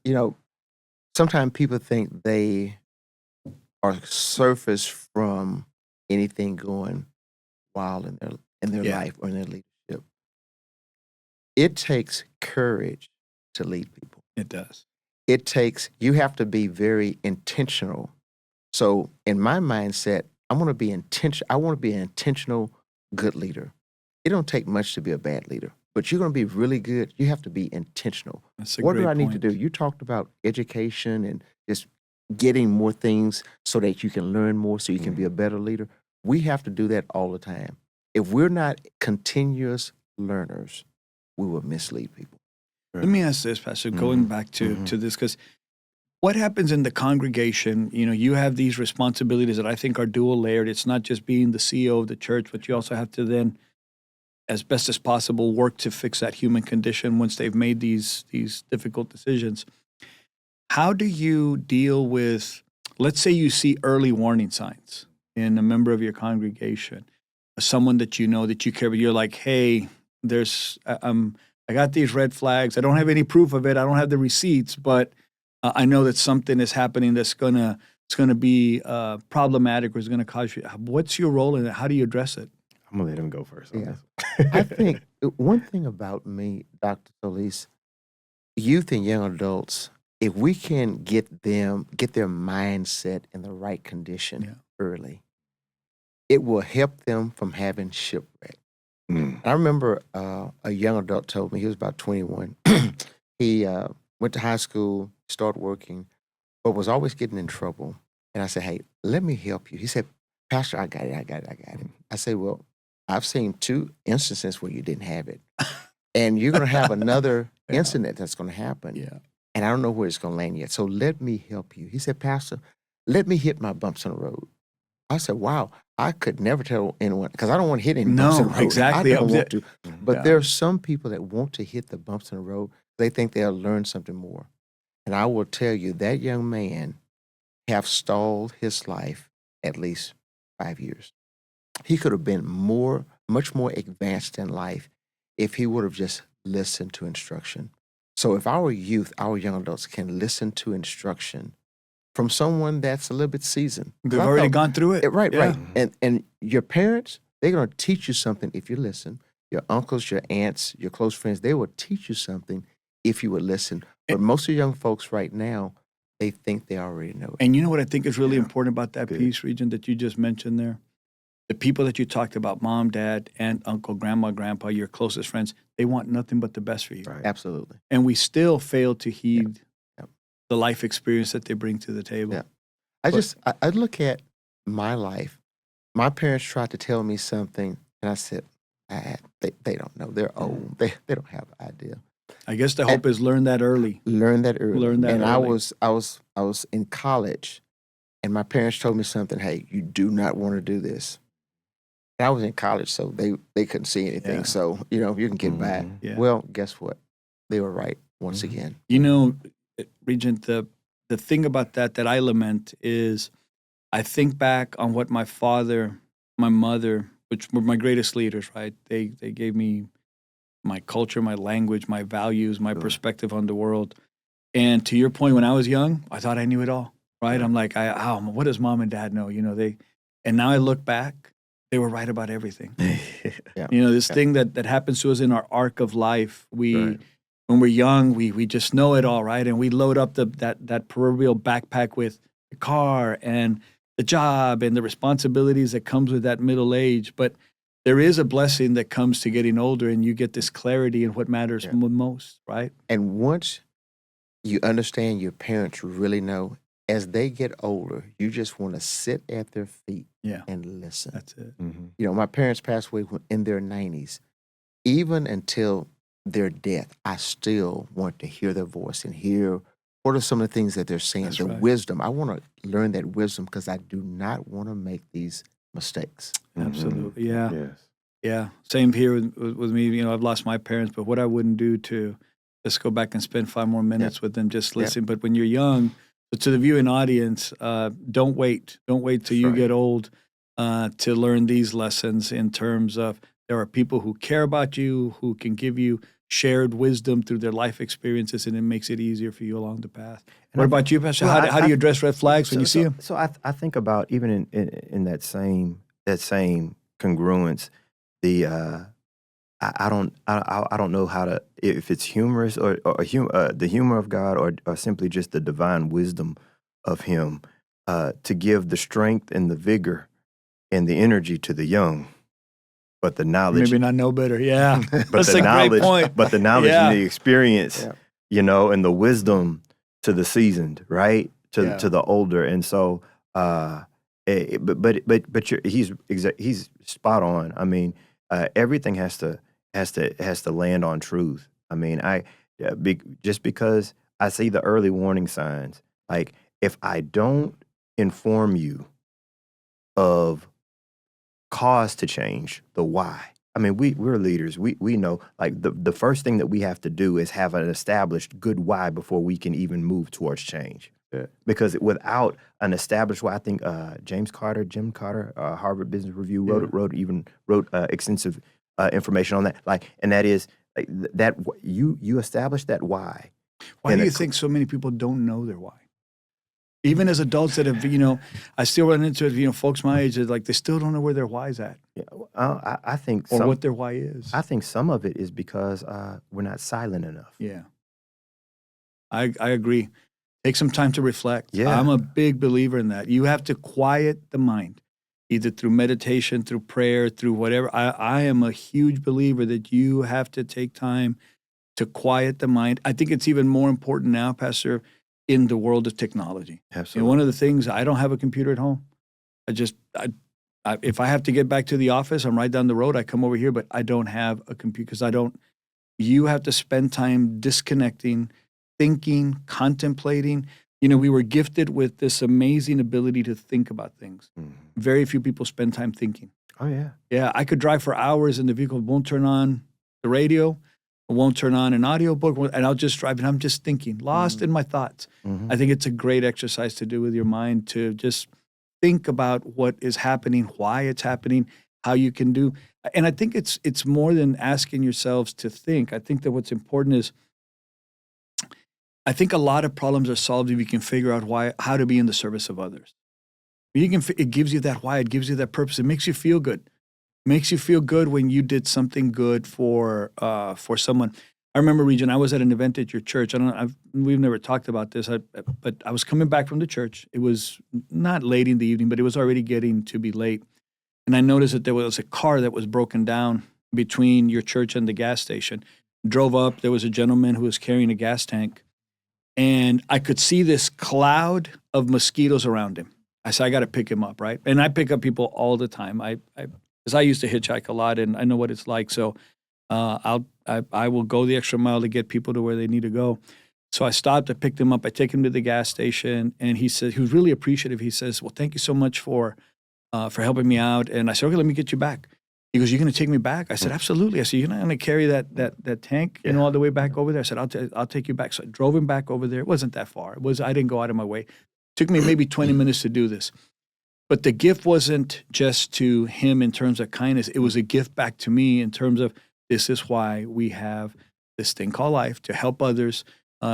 S2: sometimes people think they are surface from anything going wild in their
S1: Yeah.
S2: life or in their leadership. It takes courage to lead people.
S1: It does.
S2: You have to be very intentional. So in my mindset, I want to be an intentional good leader. It don't take much to be a bad leader, but you're going to be really good. You have to be intentional.
S1: That's a
S2: What do
S1: great
S2: I need to
S1: point.
S2: do? You talked about education and just getting more things so that you can learn more so you can be a better leader. We have to do that all the time. If we're not continuous learners, we will mislead people.
S1: Let me ask this, Pastor, going back to this, because what happens in the congregation, you have these responsibilities that I think are dual layered. It's not just being the CEO of the church, but you also have to then, as best as possible, work to fix that human condition once they've made these difficult decisions. How do you deal with, let's say you see early warning signs in a member of your congregation, someone that you know that you care about, you're like, hey, I got these red flags. I don't have any proof of it. I don't have the receipts, but I know that something is happening that's gonna be problematic or is gonna cause you. What's your role in it? How do you address it?
S3: I'm gonna let him go first. On
S2: Yeah.
S3: this.
S2: I think one thing about me, Dr. Solis, youth and young adults, if we can get their mindset in the right condition early, it will help them from having shipwreck. I remember a young adult told me, he was about 21. He went to high school, started working, but was always getting in trouble. And I said, hey, let me help you. He said, Pastor, I got it. I said, well, I've seen 2 instances where you didn't have it. And you're going to have another incident that's going to happen.
S1: Yeah.
S2: And I don't know where it's going to land yet. So let me help you. He said, Pastor, let me hit my bumps on the road. I said, wow, I could never tell anyone, because I don't want to hit any bumps on the road.
S1: Exactly.
S2: I don't want to. But
S1: Yeah.
S2: there are some people that want to hit the bumps on the road. They think they'll learn something more. And I will tell you, that young man have stalled his life at least 5 years. He could have been much more advanced in life if he would have just listened to instruction. So if our youth, our young adults can listen to instruction from someone that's a little bit seasoned.
S1: They've already gone through it.
S2: Right.
S1: Yeah.
S2: And your parents, they're going to teach you something if you listen. Your uncles, your aunts, your close friends, they will teach you something if you would listen. But most of young folks right now, they think they already know it.
S1: And you know what I think is really important about that
S3: Good.
S1: piece, Regent, that you just mentioned there? The people that you talked about, mom, dad, aunt, uncle, grandma, grandpa, your closest friends, they want nothing but the best for you.
S3: Right.
S2: Absolutely.
S1: And we still fail to heed
S2: Yep.
S1: the life experience that they bring to the table.
S2: Yeah. I look at my life. My parents tried to tell me something, and I said, they don't know. They're old. They don't have an idea.
S1: I guess the hope is learn that early.
S2: Learn that early.
S1: Learn that
S2: and
S1: early.
S2: I was in college, and my parents told me something. Hey, you do not want to do this. And I was in college, so they couldn't see anything.
S1: Yeah.
S2: So you can get by.
S3: Mhm.
S1: Yeah.
S2: Well, guess what? They were right once again.
S1: You know, Regent, the the thing about that I lament is I think back on what my father, my mother, which were my greatest leaders, right? They gave me my culture, my language, my values, my perspective on the world. And to your point, when I was young, I thought I knew it all, right? I'm like, what does mom and dad know? And now I look back, they were right about everything.
S2: Yeah.
S1: This thing that happens to us in our arc of life,
S3: Right.
S1: when we're young, we just know it all, right? And we load up that proverbial backpack with the car and the job and the responsibilities that comes with that middle age. But there is a blessing that comes to getting older, and you get this clarity in what matters most, right?
S2: And once you understand your parents really know, as they get older, you just want to sit at their feet
S1: Yeah,
S2: and listen.
S1: that's it.
S2: My parents passed away in their 90s. Even until their death, I still want to hear their voice and hear what are some of the things that they're saying,
S1: That's
S2: the
S1: right.
S2: wisdom. I want to learn that wisdom because I do not want to make these mistakes.
S1: Absolutely, yeah.
S3: Yes.
S1: Yeah, same here with me. I've lost my parents, but what I wouldn't do to just go back and spend 5 more minutes with them, just listen. But when you're young, to the viewing audience, don't wait. Don't wait till you get old to learn these lessons in terms of there are people who care about you, who can give you shared wisdom through their life experiences, and it makes it easier for you along the path.
S3: And
S1: What about you, Pastor?
S3: well,
S1: How do you address red flags when you see them?
S3: So I think about even in that same congruence, the I don't know how to, if it's humorous or the humor of God or simply just the divine wisdom of Him to give the strength and the vigor and the energy to the young, but the knowledge,
S1: Maybe not know better. Yeah,
S3: but
S1: that's
S3: the
S1: a
S3: knowledge,
S1: great point.
S3: but the knowledge
S1: Yeah.
S3: and the experience, and the wisdom to the seasoned, right? To the older, and so, he's spot on. I mean, everything has to land on truth. I mean, just because I see the early warning signs, like if I don't inform you of cause to change, the why. I mean, we're leaders. We know, like, the first thing that we have to do is have an established good why before we can even move towards change.
S2: Yeah.
S3: Because without an established why, I think Jim Carter, Harvard Business Review wrote extensive information on that. Like, and that is like, that you establish that why.
S1: Why
S3: And
S1: do you think so many people don't know their why? Even as adults that have, I still run into it, folks my age, like they still don't know where their why's at
S3: I think
S1: or what their why is.
S3: I think some of it is because we're not silent enough.
S1: Yeah. I agree. Take some time to reflect.
S3: Yeah.
S1: I'm a big believer in that. You have to quiet the mind, either through meditation, through prayer, through whatever. I am a huge believer that you have to take time to quiet the mind. I think it's even more important now, Pastor, in the world of technology.
S3: Absolutely.
S1: One of the things, I don't have a computer at home. If I have to get back to the office, I'm right down the road. I come over here, but I don't have a computer because you have to spend time disconnecting, thinking, contemplating. We were gifted with this amazing ability to think about things.
S3: Mhm.
S1: Very few people spend time thinking.
S3: Oh yeah.
S1: Yeah, I could drive for hours in the vehicle, won't turn on the radio, won't turn on an audiobook, and I'll just drive and I'm just thinking, lost in my thoughts.
S3: Mhm.
S1: I think it's a great exercise to do with your mind, to just think about what is happening, why it's happening, how you can do. And I think it's more than asking yourselves to think. I think that what's important is, I think a lot of problems are solved if you can figure out how to be in the service of others. It gives you that why, it gives you that purpose. It makes you feel good. It makes you feel good when you did something good for someone. I remember, Regent, I was at an event at your church. We've never talked about this, but I was coming back from the church. It was not late in the evening, but it was already getting to be late. And I noticed that there was a car that was broken down between your church and the gas station. Drove up, there was a gentleman who was carrying a gas tank. And I could see this cloud of mosquitoes around him. I said, I got to pick him up, right? And I pick up people all the time. Because I used to hitchhike a lot, and I know what it's like. So I will go the extra mile to get people to where they need to go. So I stopped, I picked him up, I take him to the gas station, and he was really appreciative. He says, well, thank you so much for helping me out. And I said, okay, let me get you back. He goes, "You're going to take me back?" I said, "Absolutely." I said, "You're not going to carry that tank, all the way back over there?" I said, I'll take you back." So I drove him back over there. It wasn't that far. I didn't go out of my way. It took me maybe 20 minutes to do this. But the gift wasn't just to him in terms of kindness. It was a gift back to me in terms of, this is why we have this thing called life, to help others.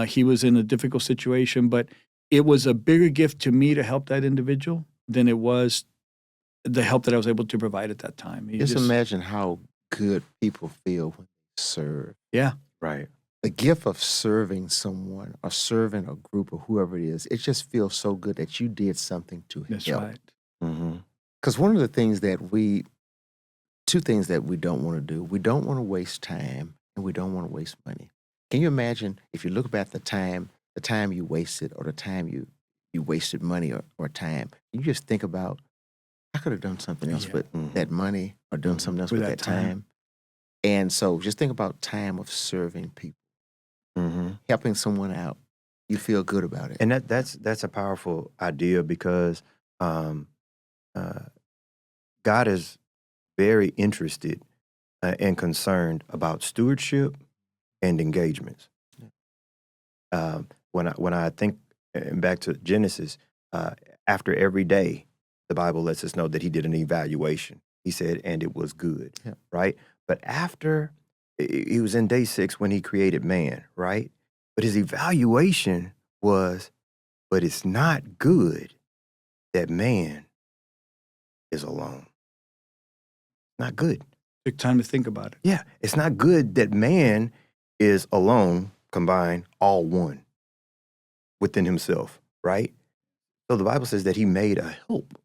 S1: He was in a difficult situation, but it was a bigger gift to me to help that individual than it was the help that I was able to provide at that time.
S2: Just imagine how good people feel when they serve.
S1: Yeah.
S3: Right.
S2: The gift of serving someone or serving a group or whoever it is, it just feels so good that you did something to
S1: That's
S2: help.
S1: right.
S2: Because one of the things two things that we don't want to do, we don't want to waste time and we don't want to waste money. Can you imagine if you look back at the time you wasted or the time you wasted money or time, you just think about, I could have done something else with that money or done something else with that time. And so just think about time of serving people, helping someone out. You feel good about it.
S3: And that's a powerful idea because God is very interested and concerned about stewardship and engagements. When I think back to Genesis, after every day, the Bible lets us know that he did an evaluation. He said, and it was good, right? But after, he was in day 6 when he created man, right? But his evaluation was, but it's not good that man is alone. Not good.
S1: Took time to think about it.
S3: Yeah, it's not good that man is alone, combined, all one within himself, right? So the Bible says that he made a help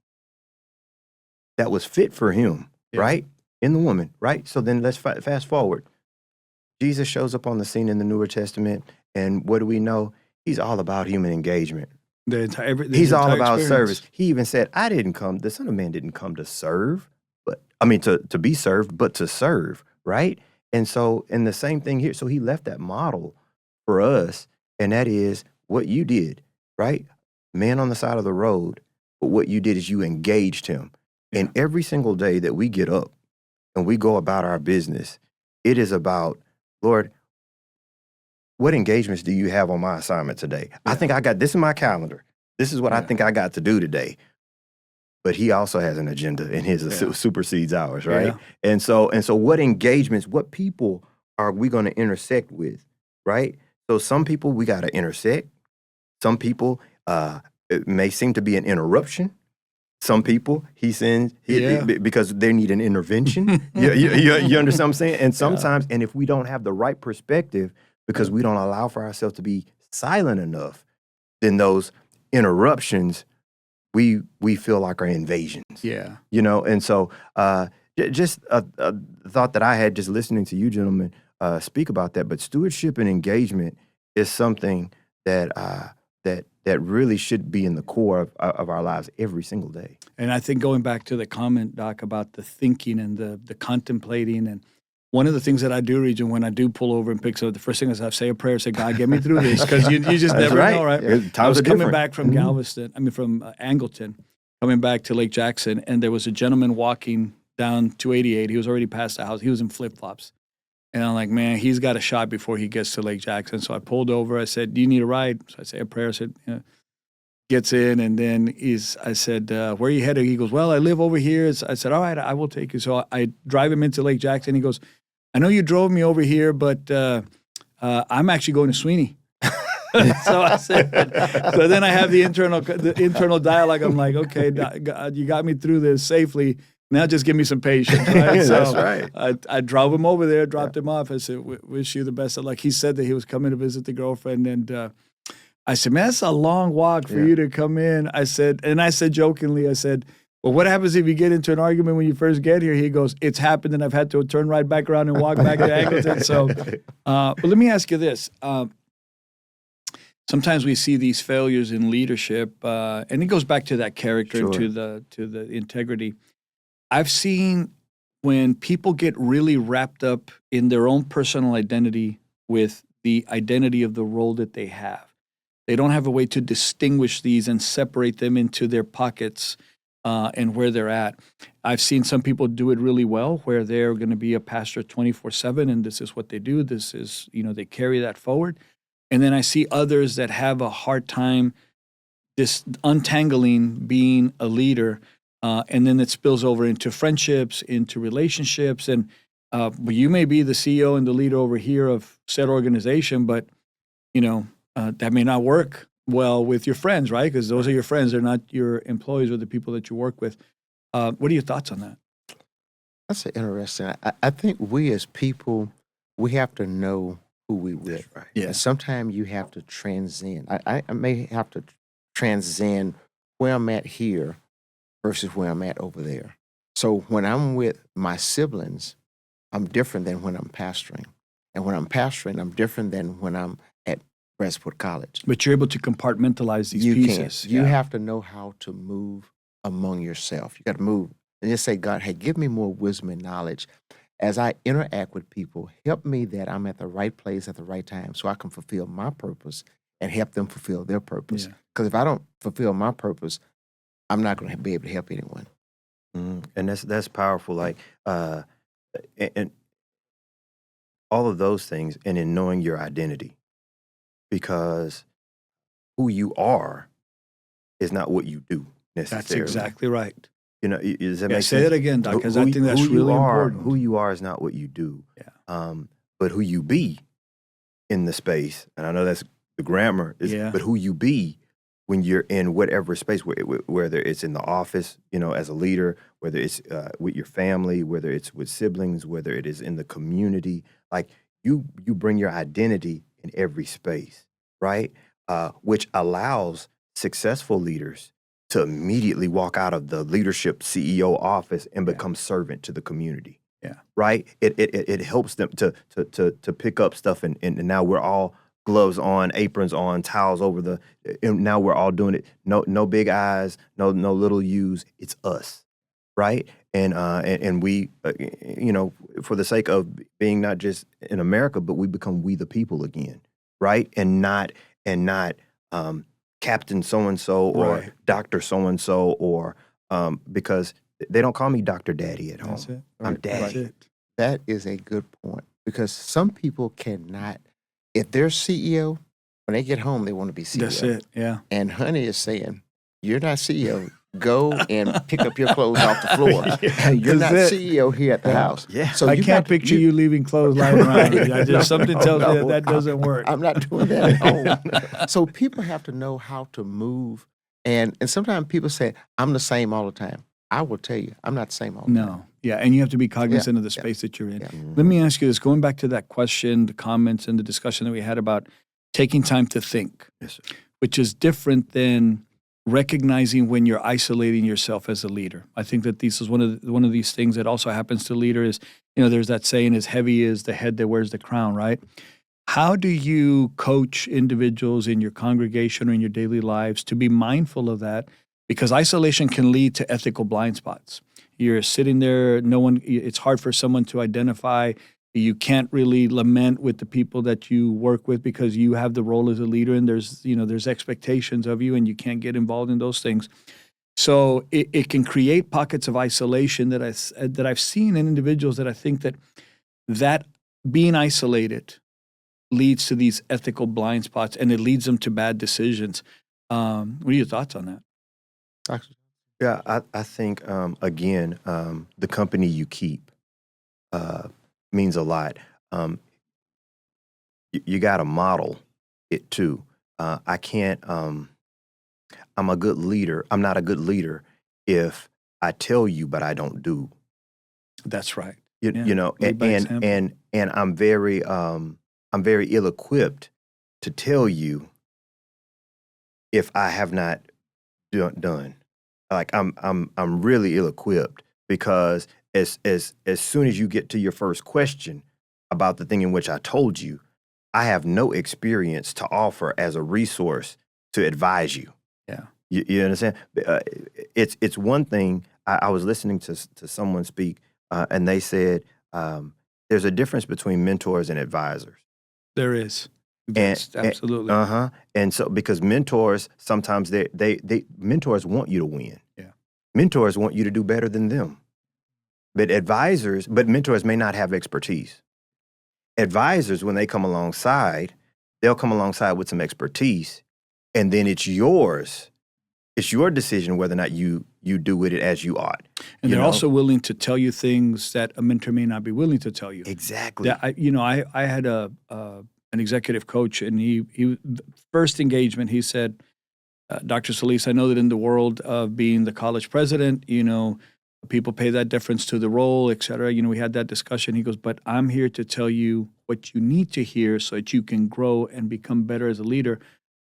S3: that was fit for him, right? In the woman, right? So then let's fast forward. Jesus shows up on the scene in the Newer Testament, and what do we know? He's all about human engagement. He's all about service. He even said, the Son of Man didn't come to serve, to be served, but to serve, right? And the same thing here. So he left that model for us, and that is what you did, right? Man on the side of the road, but what you did is you engaged him. Yeah. And every single day that we get up and we go about our business, it is about, Lord, what engagements do you have on my assignment today? Yeah. I think I got this in my calendar. This is what I think I got to do today. But he also has an agenda, and his supersedes ours, right? Yeah. And so what engagements, what people are we going to intersect with, right? So some people we got to intersect. Some people, it may seem to be an interruption. Some people he sends because they need an intervention. you understand what I'm saying? And sometimes, and if we don't have the right perspective, because we don't allow for ourselves to be silent enough, then those interruptions we feel like are invasions. Yeah. And so just a thought that I had just listening to you gentlemen speak about that, but stewardship and engagement is something that really should be in the core of our lives every single day.
S1: And I think going back to the comment, Doc, about the thinking and the contemplating, and one of the things that I do, Regent, when I do pull over and pick up, the first thing is I say a prayer, say, God, get me through this, because you just never know, right? Yeah, I was coming back from from Angleton, coming back to Lake Jackson, and there was a gentleman walking down 288. He was already past the house. He was in flip-flops. And I'm like, man, he's got a shot before he gets to Lake Jackson. So I pulled over. I said, do you need a ride? So I say a prayer. I said, gets in, and then I said, where are you headed? He goes, well, I live over here. I said, all right, I will take you. So I drive him into Lake Jackson. He goes, I know you drove me over here, but I'm actually going to Sweeney. So I said, so then I have the internal dialogue. I'm like, okay, God, you got me through this safely. Now just give me some patience, right?
S3: That's right.
S1: I drove him over there, dropped him off. I said, wish you the best of luck. He said that he was coming to visit the girlfriend, and I said, man, that's a long walk for you to come in. I said jokingly, well, what happens if you get into an argument when you first get here? He goes, it's happened, and I've had to turn right back around and walk back to Angleton. So, but let me ask you this. Sometimes we see these failures in leadership, and it goes back to that character and to the integrity. I've seen when people get really wrapped up in their own personal identity with the identity of the role that they have. They don't have a way to distinguish these and separate them into their pockets. and where they're at. I've seen some people do it really well, where they're going to be a pastor 24/7, and this is what they do. This is, they carry that forward. And then I see others that have a hard time untangling being a leader, and then it spills over into friendships, into relationships, and you may be the CEO and the leader over here of said organization, but that may not work well with your friends, right? Because those are your friends; they're not your employees or the people that you work with. What are your thoughts on that?
S2: That's interesting. I think we as people, we have to know who we with.
S3: Right.
S1: Yeah.
S2: And sometimes you have to transcend. I may have to transcend where I'm at here versus where I'm at over there. So when I'm with my siblings, I'm different than when I'm pastoring. And when I'm pastoring, I'm different than when I'm at Brazosport College.
S1: But you're able to compartmentalize these
S2: You
S1: pieces.
S2: can. You have to know how to move among yourself. You got to move and just say, God, hey, give me more wisdom and knowledge as I interact with people. Help me that I'm at the right place at the right time so I can fulfill my purpose and help them fulfill their purpose.
S1: Yeah.
S2: Because if I don't fulfill my purpose, I'm not going to be able to help anyone.
S3: And that's powerful. Like, and all of those things, and in knowing your identity, because who you are is not what you do necessarily.
S1: That's exactly right.
S3: Does that
S1: Yeah,
S3: make
S1: say
S3: sense?
S1: that again, Doc, because I think that's
S3: who you
S1: really
S3: are,
S1: important.
S3: Who you are is not what you do.
S1: Yeah.
S3: But who you be in the space, and I know that's the grammar, but who you be when you're in whatever space, whether it's in the office, as a leader, whether it's with your family, whether it's with siblings, whether it is in the community, like you bring your identity in every space, right? Which allows successful leaders to immediately walk out of the leadership CEO office and become servant to the community.
S1: Yeah.
S3: Right? It helps them to pick up stuff, and now we're all gloves on, aprons on, towels over and now we're all doing it. No big I's, no little U's. It's us, right? And we, for the sake of being not just in America, but we become we the people again, right? And not Captain so-and-so or Dr. so-and-so or because they don't call me Dr. Daddy at home.
S1: That's it.
S3: I'm Daddy.
S1: That's it.
S2: That is a good point because some people cannot, if they're CEO, when they get home, they want to be CEO.
S1: That's it. Yeah.
S2: And Honey is saying, you're not CEO. Go and pick up your clothes off the floor. You're not CEO here at the house.
S3: Yeah.
S2: So
S1: I can't picture you leaving clothes lying around. Something tells me that doesn't work.
S2: I'm not doing that at home. So people have to know how to move. And sometimes people say, I'm the same all the time. I will tell you, I'm not the same all the time.
S1: No. Yeah. And you have to be cognizant of the space that you're in.
S2: Yeah.
S1: Let me ask you this, going back to that question, the comments and the discussion that we had about taking time to think,
S3: Yes, sir.
S1: which is different than recognizing when you're isolating yourself as a leader. I think that this is one of these things that also happens to leaders. There's that saying, as heavy as the head that wears the crown, right? How do you coach individuals in your congregation or in your daily lives to be mindful of that? Because isolation can lead to ethical blind spots. You're sitting there, it's hard for someone to identify. You can't really lament with the people that you work with because you have the role as a leader, and there's expectations of you, and you can't get involved in those things. So it can create pockets of isolation that I've seen in individuals that I think that being isolated leads to these ethical blind spots, and it leads them to bad decisions. What are your thoughts on that?
S3: Yeah, I think, again, the company you keep means a lot. You got to model it too. I can't, I'm a good leader. I'm not a good leader if I tell you, but I don't do.
S1: That's right.
S3: And I'm very ill-equipped to tell you if I have not done. Like I'm really ill-equipped because as soon as you get to your first question about the thing in which I told you, I have no experience to offer as a resource to advise you.
S1: Yeah.
S3: You understand? It's one thing. I was listening to someone speak, and they said there's a difference between mentors and advisors.
S1: There is. Yes, absolutely.
S3: And so because mentors sometimes they mentors want you to win.
S1: Yeah.
S3: Mentors want you to do better than them. But mentors may not have expertise. Advisors, when they come alongside, they'll come alongside with some expertise, and then it's yours. It's your decision whether or not you do with it as you ought.
S1: And they're
S3: know?
S1: also willing to tell you things that a mentor may not be willing to tell you.
S3: Exactly.
S1: I had an executive coach, and he first engagement, he said, Dr. Solis, I know that in the world of being the college president, people pay that deference to the role, et cetera. We had that discussion. He goes, but I'm here to tell you what you need to hear so that you can grow and become better as a leader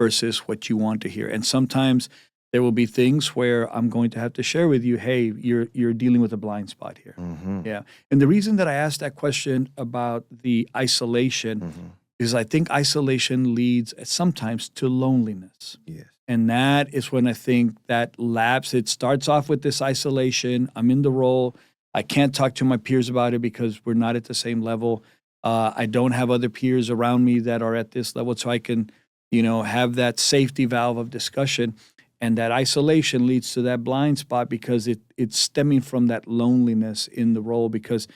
S1: versus what you want to hear. And sometimes there will be things where I'm going to have to share with you, hey, you're dealing with a blind spot here.
S3: Mm-hmm.
S1: Yeah. And the reason that I asked that question about the isolation is I think isolation leads sometimes to loneliness.
S3: Yes.
S1: And that is when I think that lapse, it starts off with this isolation. I'm in the role. I can't talk to my peers about it because we're not at the same level. I don't have other peers around me that are at this level, so I can, have that safety valve of discussion. And that isolation leads to that blind spot because it's stemming from that loneliness in the role, because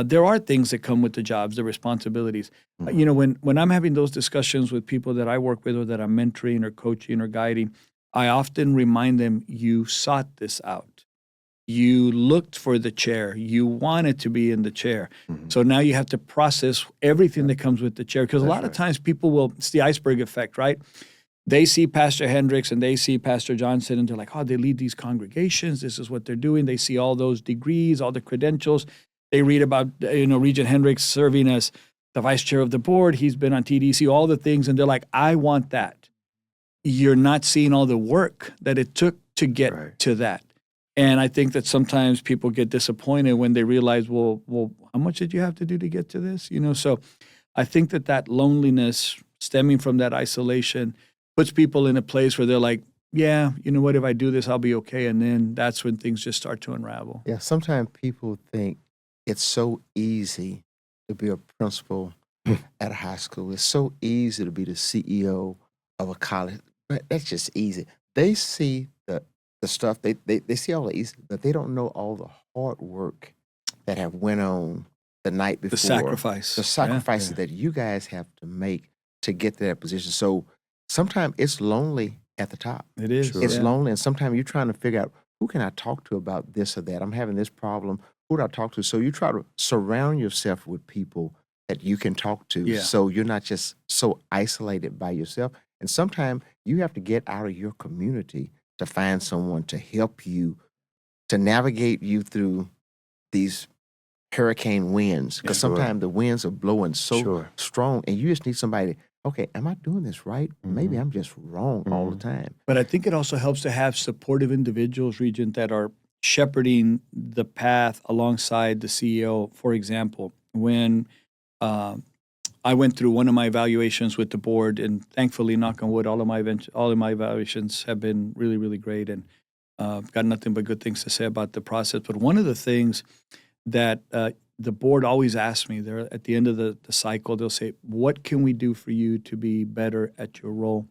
S1: there are things that come with the jobs, the responsibilities. When I'm having those discussions with people that I work with or that I'm mentoring or coaching or guiding, I often remind them, you sought this out. You looked for the chair. You wanted to be in the chair. So now you have to process everything that comes with the chair, because a lot of times people it's the iceberg effect, right? They see Pastor Hendricks and they see Pastor Johnson, and they're like, oh, they lead these congregations. This is what they're doing. They see all those degrees, all the credentials. They read about, Regent Hendricks serving as the vice chair of the board. He's been on TDC, all the things. And they're like, I want that. You're not seeing all the work that it took to get to that. And I think that sometimes people get disappointed when they realize, well, how much did you have to do to get to this? So I think that loneliness stemming from that isolation puts people in a place where they're like, yeah, you know what, if I do this, I'll be okay. And then that's when things just start to unravel.
S2: Yeah, sometimes people think it's so easy to be a principal at a high school. It's so easy to be the CEO of a college. But that's just easy. They see the stuff, they see all the easy, but they don't know all the hard work that have went on the night before.
S1: The sacrifice.
S2: The sacrifices that you guys have to make to get to that position. So sometimes it's lonely at the top.
S1: It is.
S2: It's lonely, and sometimes you're trying to figure out, who can I talk to about this or that? I'm having this problem. Who do I talk to? So you try to surround yourself with people that you can talk to, so you're not just so isolated by yourself. And sometimes you have to get out of your community to find someone to help you, to navigate you through these hurricane winds. Because sometimes the winds are blowing so strong, and you just need somebody, okay, am I doing this right? Maybe I'm just wrong all the time.
S1: But I think it also helps to have supportive individuals, Regent, that are shepherding the path alongside the CEO. For example, when I went through one of my evaluations with the board, and thankfully, knock on wood, all of my evaluations have been really, really great, and got nothing but good things to say about the process. But one of the things that the board always asks me, they're at the end of the cycle, they'll say, what can we do for you to be better at your role?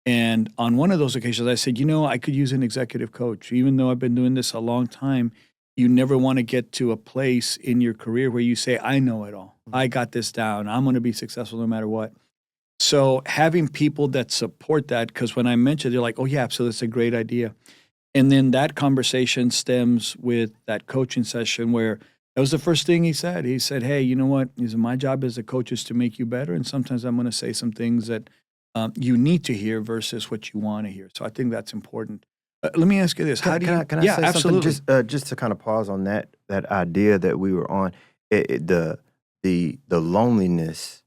S1: And on one of those occasions, I said, I could use an executive coach. Even though I've been doing this a long time, you never want to get to a place in your career where you say, I know it all. I got this down. I'm going to be successful no matter what. So having people that support that, because when I mentioned, they're like, oh, yeah, so that's a great idea. And then that conversation stems with that coaching session where that was the first thing he said. He said, hey, you know what? My job as a coach is to make you better. And sometimes I'm going to say some things that you need to hear versus what you want to hear. So I think that's important. Let me ask you this.
S3: Can I say
S1: absolutely.
S3: something? Just to kind of pause on that idea that we were on, the loneliness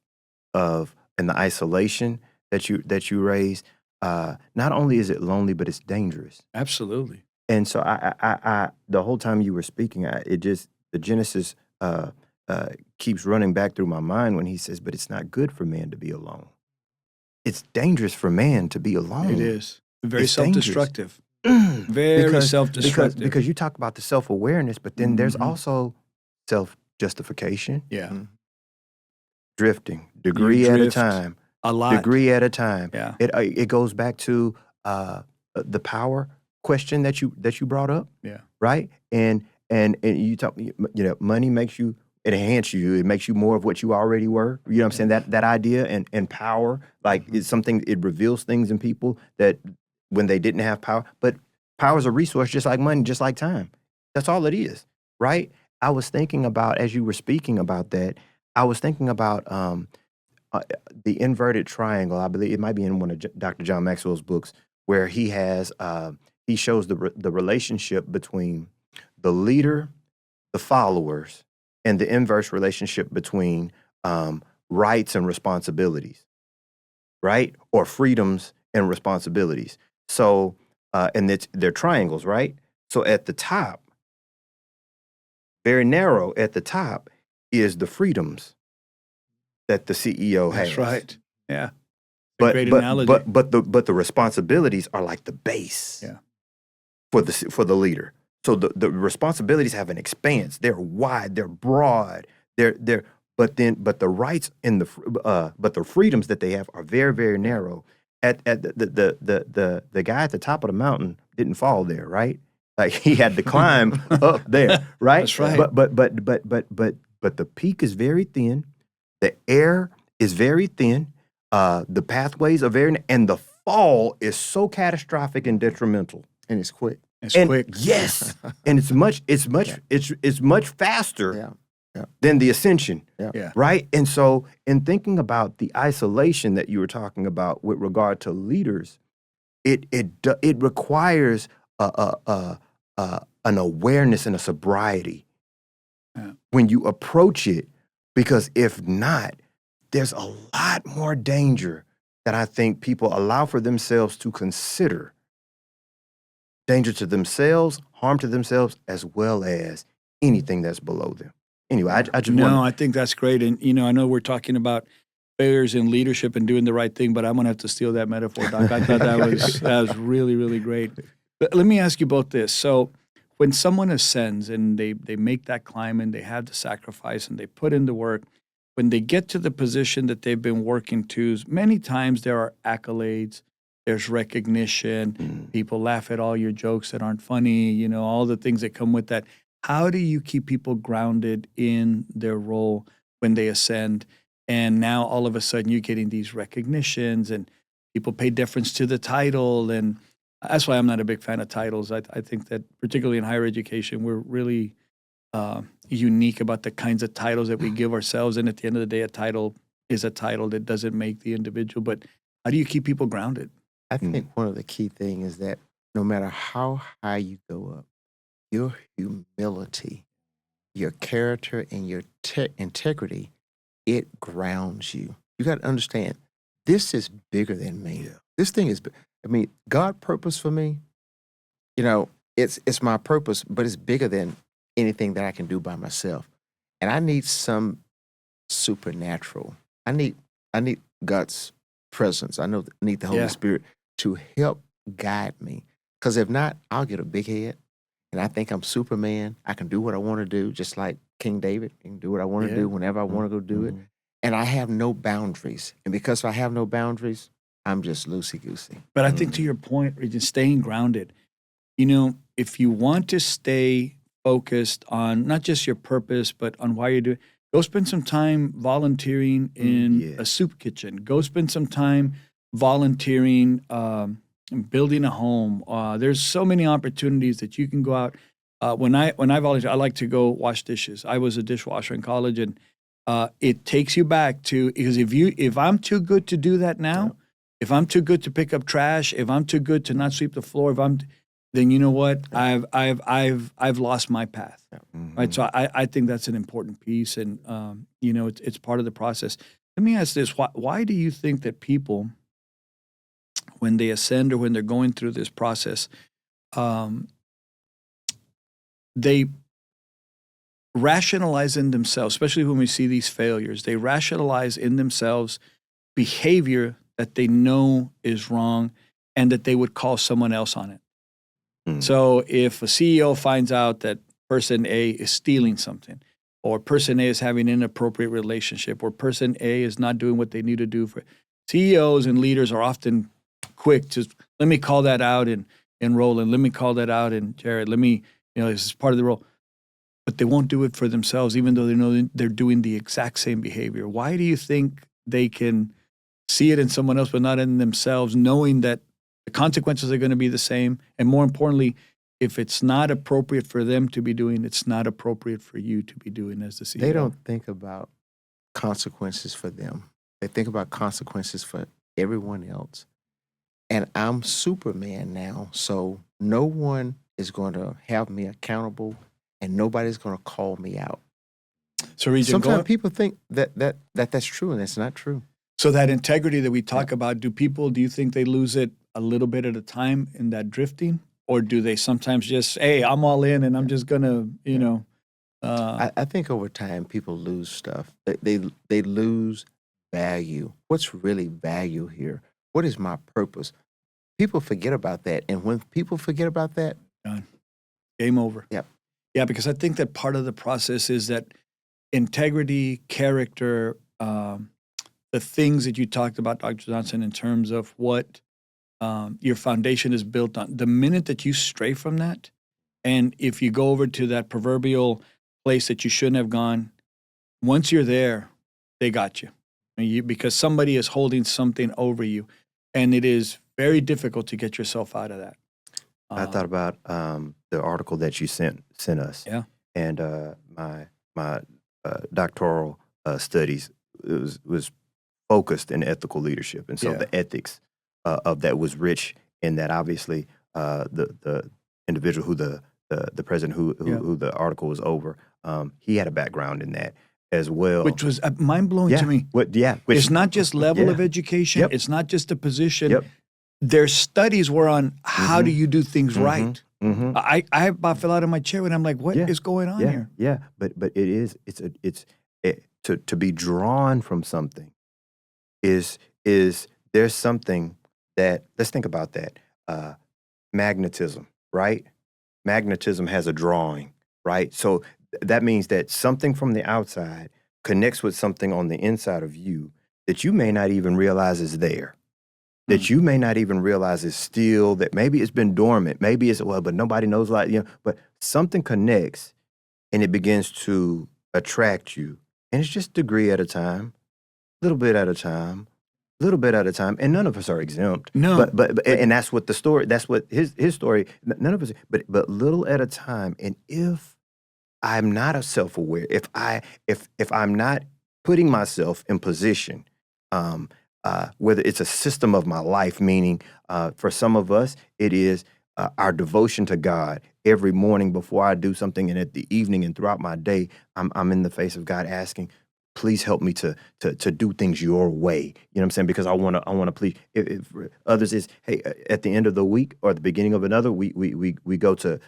S3: of and the isolation that you raised. Not only is it lonely, but it's dangerous.
S1: Absolutely.
S3: And so I the whole time you were speaking, the Genesis keeps running back through my mind when he says, "But it's not good for man to be alone. It's dangerous for man to be alone.
S1: It is very
S3: It's
S1: self-destructive." Very self-destructive.
S3: Because you talk about the self-awareness, but then there's also self-justification.
S1: Yeah.
S3: Drifting, degree at a time.
S1: A lot.
S3: Degree at a time.
S1: Yeah.
S3: It goes back to the power question that you brought up,
S1: Yeah.
S3: right? And you talk, money makes you, it enhances you, it makes you more of what you already were. You know what I'm saying? That idea and power, like it's something, it reveals things in people that when they didn't have power, but power is a resource just like money, just like time. That's all it is, right? I was thinking about, as you were speaking about that, I was thinking about the inverted triangle. I believe it might be in one of Dr. John Maxwell's books, where he has he shows the relationship between the leader, the followers, and the inverse relationship between rights and responsibilities, right? Or freedoms and responsibilities. So, and they're triangles, right? So at the top, very narrow at the top, is the freedoms that the CEO has.
S1: That's right. Yeah.
S3: But
S1: great analogy.
S3: but the responsibilities are like the base.
S1: Yeah.
S3: For the leader. So the responsibilities have an expanse. They're wide. They're broad. But the rights and but the freedoms that they have are very, very narrow. At the guy at the top of the mountain didn't fall there, right? Like he had to climb up there, right?
S1: That's right.
S3: But the peak is very thin. The air is very thin. The pathways are and the fall is so catastrophic and detrimental.
S2: And it's quick.
S1: It's quick.
S3: Yes, and it's much faster than the ascension.
S1: Yeah.
S3: Right. And so, in thinking about the isolation that you were talking about with regard to leaders, it requires an awareness and a sobriety when you approach it, because if not, there's a lot more danger that I think people allow for themselves to consider. Danger to themselves, harm to themselves, as well as anything that's below them. Anyway, I just
S1: I think that's great. And, I know we're talking about failures in leadership and doing the right thing, but I'm going to have to steal that metaphor, Doc. I thought that was really, really great. But let me ask you both this. So when someone ascends and they make that climb and they have the sacrifice and they put in the work, when they get to the position that they've been working to, many times there are accolades, there's recognition, people laugh at all your jokes that aren't funny, all the things that come with that. How do you keep people grounded in their role when they ascend? And now all of a sudden you're getting these recognitions and people pay deference to the title. And that's why I'm not a big fan of titles. I think that particularly in higher education, we're really unique about the kinds of titles that we give ourselves. And at the end of the day, a title is a title that doesn't make the individual. But how do you keep people grounded?
S2: I think one of the key things is that no matter how high you go up, your humility, your character, and your integrity, it grounds you. You got to understand, this is bigger than me. Yeah. This thing is, God's purpose for me, it's my purpose, but it's bigger than anything that I can do by myself. And I need some supernatural. I need God's presence. I need the Holy Spirit to help guide me. Because if not, I'll get a big head. And I think I'm Superman. I can do what I want to do, just like King David. I can do what I want to do whenever I want to go do it. And I have no boundaries. And because I have no boundaries, I'm just loosey-goosey.
S1: But I think to your point, Regent, staying grounded, if you want to stay focused on not just your purpose, but on why you're doing, go spend some time volunteering in a soup kitchen. Go spend some time volunteering, building a home. There's so many opportunities that you can go out. When I volunteer, I like to go wash dishes. I was a dishwasher in college, and it takes you back to, because if I'm too good to do that now, if I'm too good to pick up trash, if I'm too good to not sweep the floor, then you know what? I've lost my path, right? So I think that's an important piece, and it's part of the process. Let me ask this: why do you think that people, when they ascend or when they're going through this process, they rationalize in themselves, especially when we see these failures, they rationalize in themselves behavior that they know is wrong and that they would call someone else on it. So if a CEO finds out that person A is stealing something, or person A is having an inappropriate relationship, or person A is not doing what they need to do, for CEOs and leaders are often quick to let me call that out and and Roland, let me call that out, and Jarrett, let me, this is part of the role. But they won't do it for themselves, even though they know they're doing the exact same behavior. Why do you think they can see it in someone else but not in themselves, knowing that the consequences are going to be the same? And more importantly, if it's not appropriate for them to be doing, it's not appropriate for you to be doing as the CEO.
S2: They don't think about consequences for them. They think about consequences for everyone else. And I'm Superman now, so no one is going to have me accountable, and nobody's going to call me out.
S1: So, Regent,
S2: sometimes people think that's true, and it's not true.
S1: So that integrity that we talk about, do you think they lose it a little bit at a time in that drifting? Or do they sometimes just, hey, I'm all in and I'm just going to,
S2: I think over time people lose stuff. They lose value. What's really value here? What is my purpose? People forget about that. And when people forget about that,
S1: done. Game over.
S2: Yep.
S1: Yeah, because I think that part of the process is that integrity, character, the things that you talked about, Dr. Johnson, in terms of what your foundation is built on. The minute that you stray from that, and if you go over to that proverbial place that you shouldn't have gone, once you're there, they got you. Because somebody is holding something over you, and it is very difficult to get yourself out of that.
S3: I thought about the article that you sent us.
S1: Yeah.
S3: And my doctoral studies was focused in ethical leadership, and so the ethics of that was rich in that. Obviously, the individual who the president who the article was over, he had a background in that as well,
S1: which was mind blowing to me. It's not just level of education.
S3: Yep.
S1: It's not just a position.
S3: Yep.
S1: Their studies were on how do you do things right.
S3: Mm-hmm.
S1: I about fell out of my chair when I'm like, what is going on here?
S3: Yeah, but it's to be drawn from something is there's something that, let's think about that. Magnetism, right? Magnetism has a drawing, right? So that means that something from the outside connects with something on the inside of you that you may not even realize is there. That you may not even realize is still, that maybe it's been dormant. Maybe it's, but nobody knows, but something connects and it begins to attract you. And it's just degree at a time, little bit at a time, little bit at a time. And none of us are exempt.
S1: No.
S3: But and that's what the story, that's what his story, none of us, but little at a time. And if I'm not a self-aware, if I'm not putting myself in position, whether it's a system of my life, meaning for some of us, it is our devotion to God every morning before I do something, and at the evening and throughout my day, I'm in the face of God asking, please help me to do things your way. You know what I'm saying? Because I want to please. If others is, hey, at the end of the week or the beginning of another week, we go to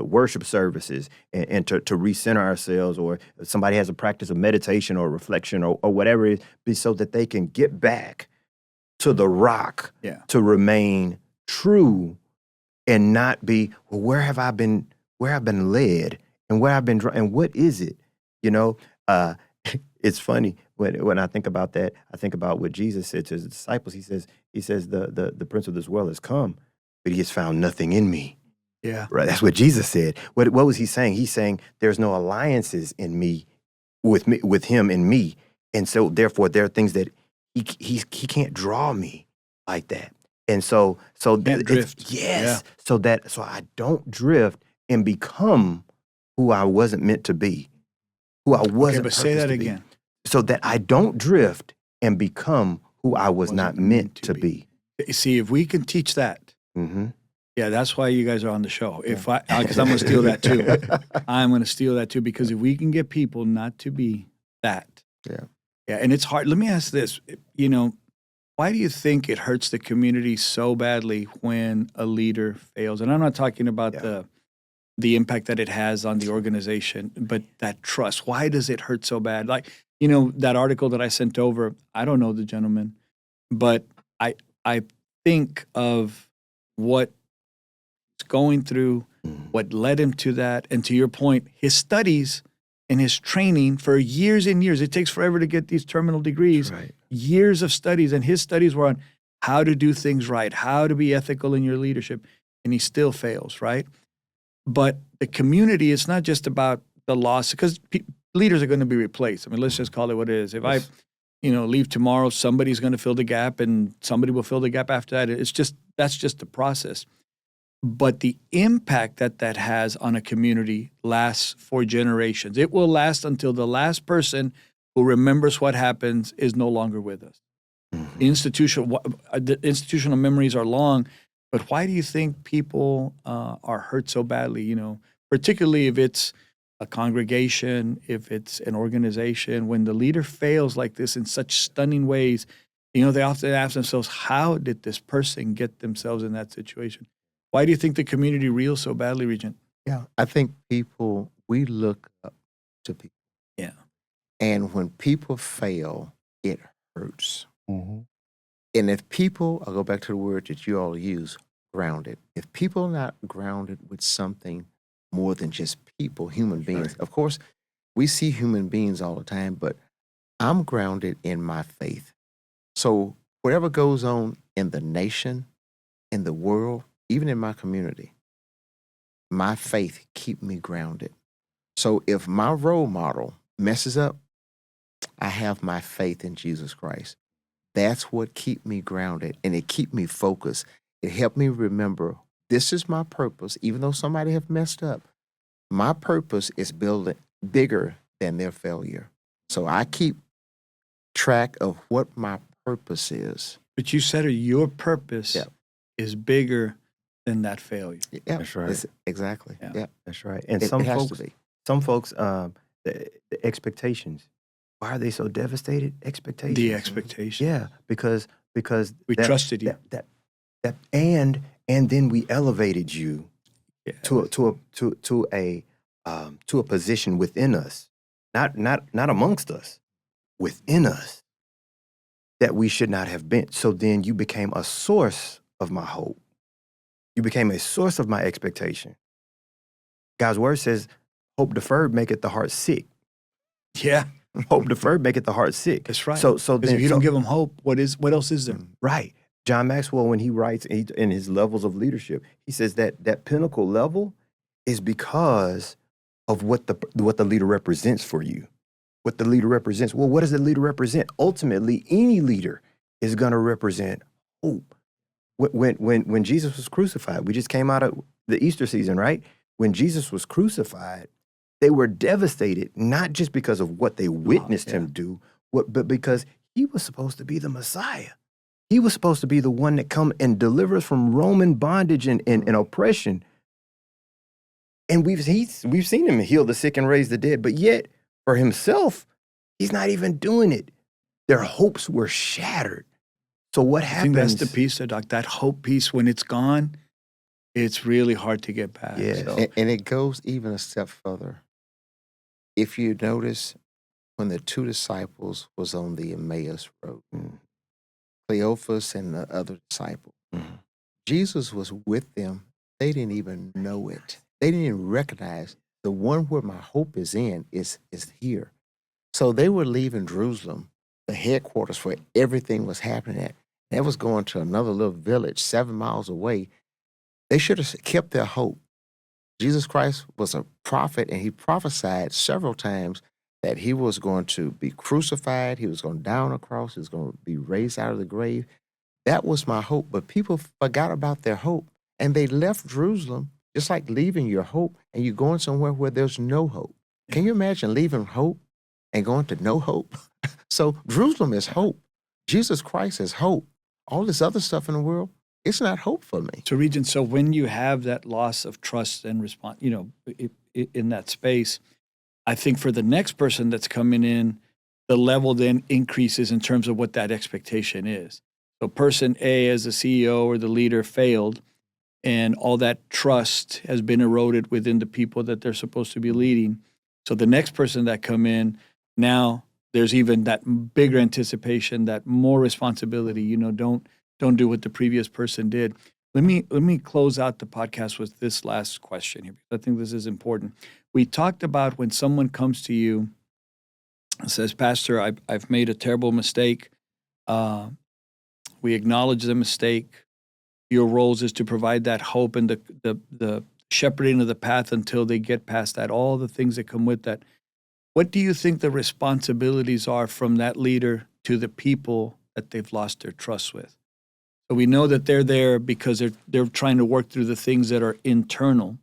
S3: worship services and to recenter ourselves, or if somebody has a practice of meditation or reflection or whatever it is, so that they can get back to the rock to remain true and not be, well, where have I been led and where I've been and what is it? It's funny when I think about that. I think about what Jesus said to his disciples. He says, the prince of this world has come, but he has found nothing in me.
S1: Yeah.
S3: Right. That's what Jesus said. What was he saying? He's saying there's no alliances in me, with him and me. And so therefore there are things that he can't draw me like that. And so
S1: drift.
S3: Yes. Yeah. So I don't drift and become who I wasn't meant to be. Who I wasn't.
S1: But say that again.
S3: So that I don't drift and become who I was not meant to be.
S1: See, if we can teach that, that's why you guys are on the show. Because I'm going to steal that too. I'm going to steal that too, because if we can get people not to be that. Yeah, and it's hard. Let me ask this, why do you think it hurts the community so badly when a leader fails? And I'm not talking about the impact that it has on the organization, but that trust. Why does it hurt so bad? Like, that article that I sent over, I don't know the gentleman, but I think of what's going through, what led him to that, and to your point, his studies and his training for years and years. It takes forever to get these terminal degrees.
S3: Right. Years
S1: of studies, and his studies were on how to do things right, how to be ethical in your leadership. and he still fails, right? But the community, it's not just about the loss, because leaders are going to be replaced. I mean, let's just call it what it is. If I, leave tomorrow, somebody's going to fill the gap, and somebody will fill the gap after that. That's just the process. But the impact that has on a community lasts for generations. It will last until the last person who remembers what happens is no longer with us.
S3: Mhm.
S1: The institutional memories are long, but why do you think people are hurt so badly? Particularly if it's a congregation, if it's an organization, when the leader fails like this in such stunning ways, they often ask themselves, how did this person get themselves in that situation? Why do you think the community reels so badly, Regent?
S2: Yeah, I think we look up to people.
S1: Yeah.
S2: And when people fail, it hurts.
S3: Mhm.
S2: And if people, I'll go back to the word that you all use, grounded. If people are not grounded with something more than just people, human beings, of course, we see human beings all the time, but I'm grounded in my faith. So whatever goes on in the nation, in the world, even in my community, my faith keep me grounded. So if my role model messes up, I have my faith in Jesus Christ. That's what keep me grounded, and it keep me focused. It helped me remember this is my purpose. Even though somebody have messed up, my purpose is building bigger than their failure. So I keep track of what my purpose is.
S1: But you said your purpose
S2: Yeah.
S1: is bigger than that failure.
S2: Yeah,
S3: That's right.
S2: Exactly.
S1: Yeah.
S2: Yeah,
S3: That's right. And
S2: it has to be.
S3: some folks, the expectations. Why are they so devastated? Expectations.
S1: The expectation.
S3: Yeah, because
S1: We
S3: that-
S1: trusted you.
S3: that and then we elevated you
S1: Yeah.
S3: to a position within us, not amongst us, within us, that we should not have been. So then you became a source of my hope. You became a source of my expectation. God's word says, "Hope deferred maketh the heart sick."
S1: Yeah,
S3: Hope deferred maketh the heart sick.
S1: that's right.
S3: So
S1: Because
S3: then
S1: if you don't give them hope, what else is there?
S3: right. John Maxwell, when he writes in his levels of leadership, he says that pinnacle level is because of what the leader represents for you. What the leader represents. Well, what does the leader represent? Ultimately, any leader is going to represent hope. When Jesus was crucified, we just came out of the Easter season, right? When Jesus was crucified, they were devastated, not just because of what they witnessed him do, but because he was supposed to be the Messiah. He was supposed to be the one that come and deliver us from Roman bondage and oppression. And we've seen him heal the sick and raise the dead, but yet for himself, he's not even doing it. Their hopes were shattered. So what
S1: I
S3: happens?
S1: think that's the piece, Doc. That hope piece, when it's gone, it's really hard to get back.
S3: Yes.
S1: So,
S2: And it goes even a step further. If you notice, when the two disciples was on the Emmaus road, Cleophas and the other disciple, Jesus was with them. They didn't even know it. They didn't even recognize the one where my hope is in is here. So they were leaving Jerusalem, the headquarters where everything was happening at. They was going to another little village 7 miles away. They should have kept their hope. Jesus Christ was a prophet, and he prophesied several times that he was going to be crucified, he was going to die on a cross, he was going to be raised out of the grave. That was my hope, but people forgot about their hope, and they left Jerusalem, just like leaving your hope, and you're going somewhere where there's no hope. Can you imagine leaving hope and going to no hope? So Jerusalem is hope. Jesus Christ is hope. All this other stuff in the world, it's not hope for me.
S1: So, Regent, so when you have that loss of trust and response, in that space, I think for the next person that's coming in, the level then increases in terms of what that expectation is. So person A, as the CEO or the leader, failed, and all that trust has been eroded within the people that they're supposed to be leading. So the next person that come in, now there's even that bigger anticipation, that more responsibility. Don't do what the previous person did. Let me close out the podcast with this last question here, because I think this is important. We talked about when someone comes to you and says, "Pastor, I've made a terrible mistake." We acknowledge the mistake. your roles is to provide that hope and the shepherding of the path until they get past that, all the things that come with that. What do you think the responsibilities are from that leader to the people that they've lost their trust with? So we know that they're there because they're trying to work through the things that are internal.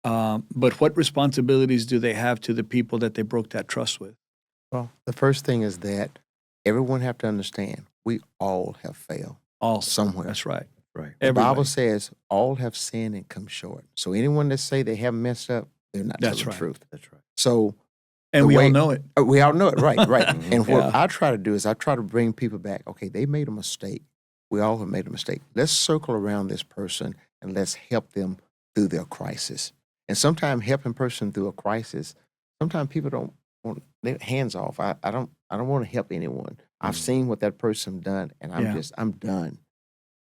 S1: But what responsibilities do they have to the people that they broke that trust with?
S2: Well, the first thing is that everyone have to understand we all have failed
S1: All
S2: somewhere.
S1: That's right.
S3: Right.
S2: The
S1: Everybody.
S2: Bible says all have sinned and come short. So anyone that say they haven't messed up, they're not
S1: That's
S2: telling
S1: right.
S2: the truth.
S3: That's right.
S2: So
S1: And
S2: the
S1: we all
S2: way-
S1: know it.
S2: we all know it, right? And what
S1: Yeah.
S2: I try to do is I try to bring people back. Okay, they made a mistake. We all have made a mistake. Let's circle around this person and let's help them through their crisis. And sometimes helping person through a crisis, sometimes people don't want their hands off. I don't want to help anyone. I've seen what that person done, and I'm done.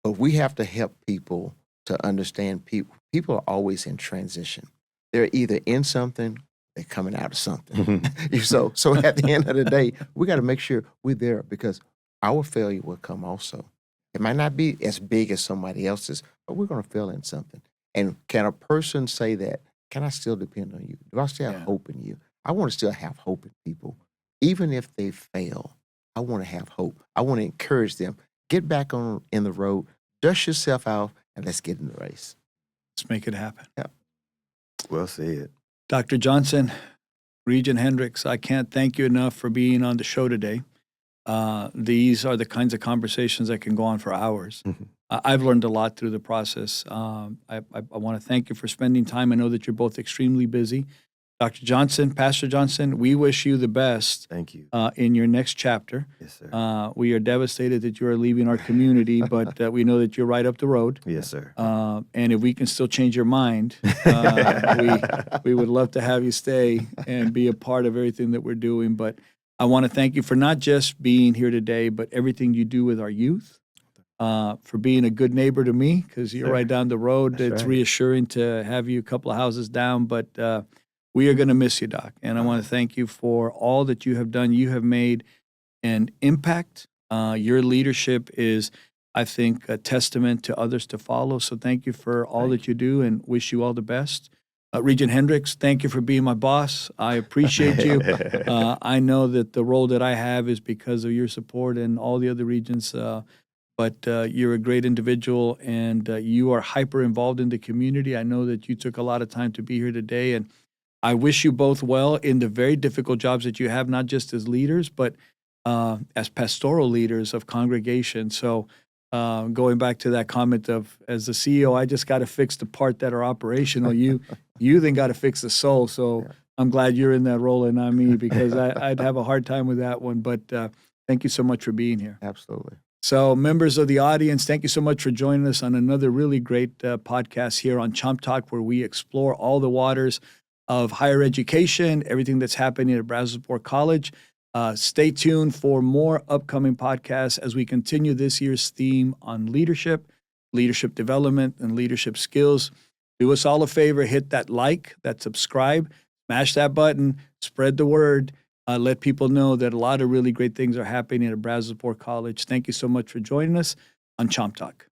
S2: But we have to help people to understand people. People are always in transition. They're either in something, they're coming out of something. so at the end of the day, we got to make sure we're there because our failure will come also. It might not be as big as somebody else's, but we're going to fail in something. And can a person say that, can I still depend on you? Do I still have hope in you? I want to still have hope in people. Even if they fail, I want to have hope. I want to encourage them. Get back on in the road, dust yourself out, and let's get in the race.
S1: Let's make it happen.
S2: Yeah.
S3: Well said.
S1: Dr. Johnson, Regent Hendricks, I can't thank you enough for being on the show today. These are the kinds of conversations that can go on for hours. I've learned a lot through the process. I want to thank you for spending time. I know that you're both extremely busy. Dr. Johnson, Pastor Johnson, we wish you the best.
S3: Thank you.
S1: In your next chapter.
S3: Yes, sir.
S1: We are devastated that you are leaving our community, but we know that you're right up the road.
S3: Yes, sir.
S1: And if we can still change your mind, we would love to have you stay and be a part of everything that we're doing. But I want to thank you for not just being here today, but everything you do with our youth, for being a good neighbor to me, because you're right down the road.
S3: That's
S1: It's
S3: right.
S1: reassuring to have you a couple of houses down, but we are going to miss you, Doc. And I want to thank you for all that you have done. You have made an impact. Your leadership is, I think, a testament to others to follow. So thank you for all that you do and wish you all the best. Regent Hendricks, thank you for being my boss. I appreciate you. I know that the role that I have is because of your support and all the other regents. But you're a great individual, and you are hyper involved in the community. I know that you took a lot of time to be here today, and I wish you both well in the very difficult jobs that you have, not just as leaders, but as pastoral leaders of congregation. So going back to that comment of, as the CEO, I just got to fix the part that are operational. You then got to fix the soul. So I'm glad you're in that role and not me, because I'd have a hard time with that one. But thank you so much for being here.
S2: Absolutely.
S1: So members of the audience, thank you so much for joining us on another really great podcast here on Chomp Talk, where we explore all the waters of higher education, everything that's happening at Brazosport College. Stay tuned for more upcoming podcasts as we continue this year's theme on leadership development, and leadership skills. Do us all a favor, hit that like, that subscribe, smash that button, spread the word. Let people know that a lot of really great things are happening at Brazosport College. Thank you so much for joining us on Chomp Talk.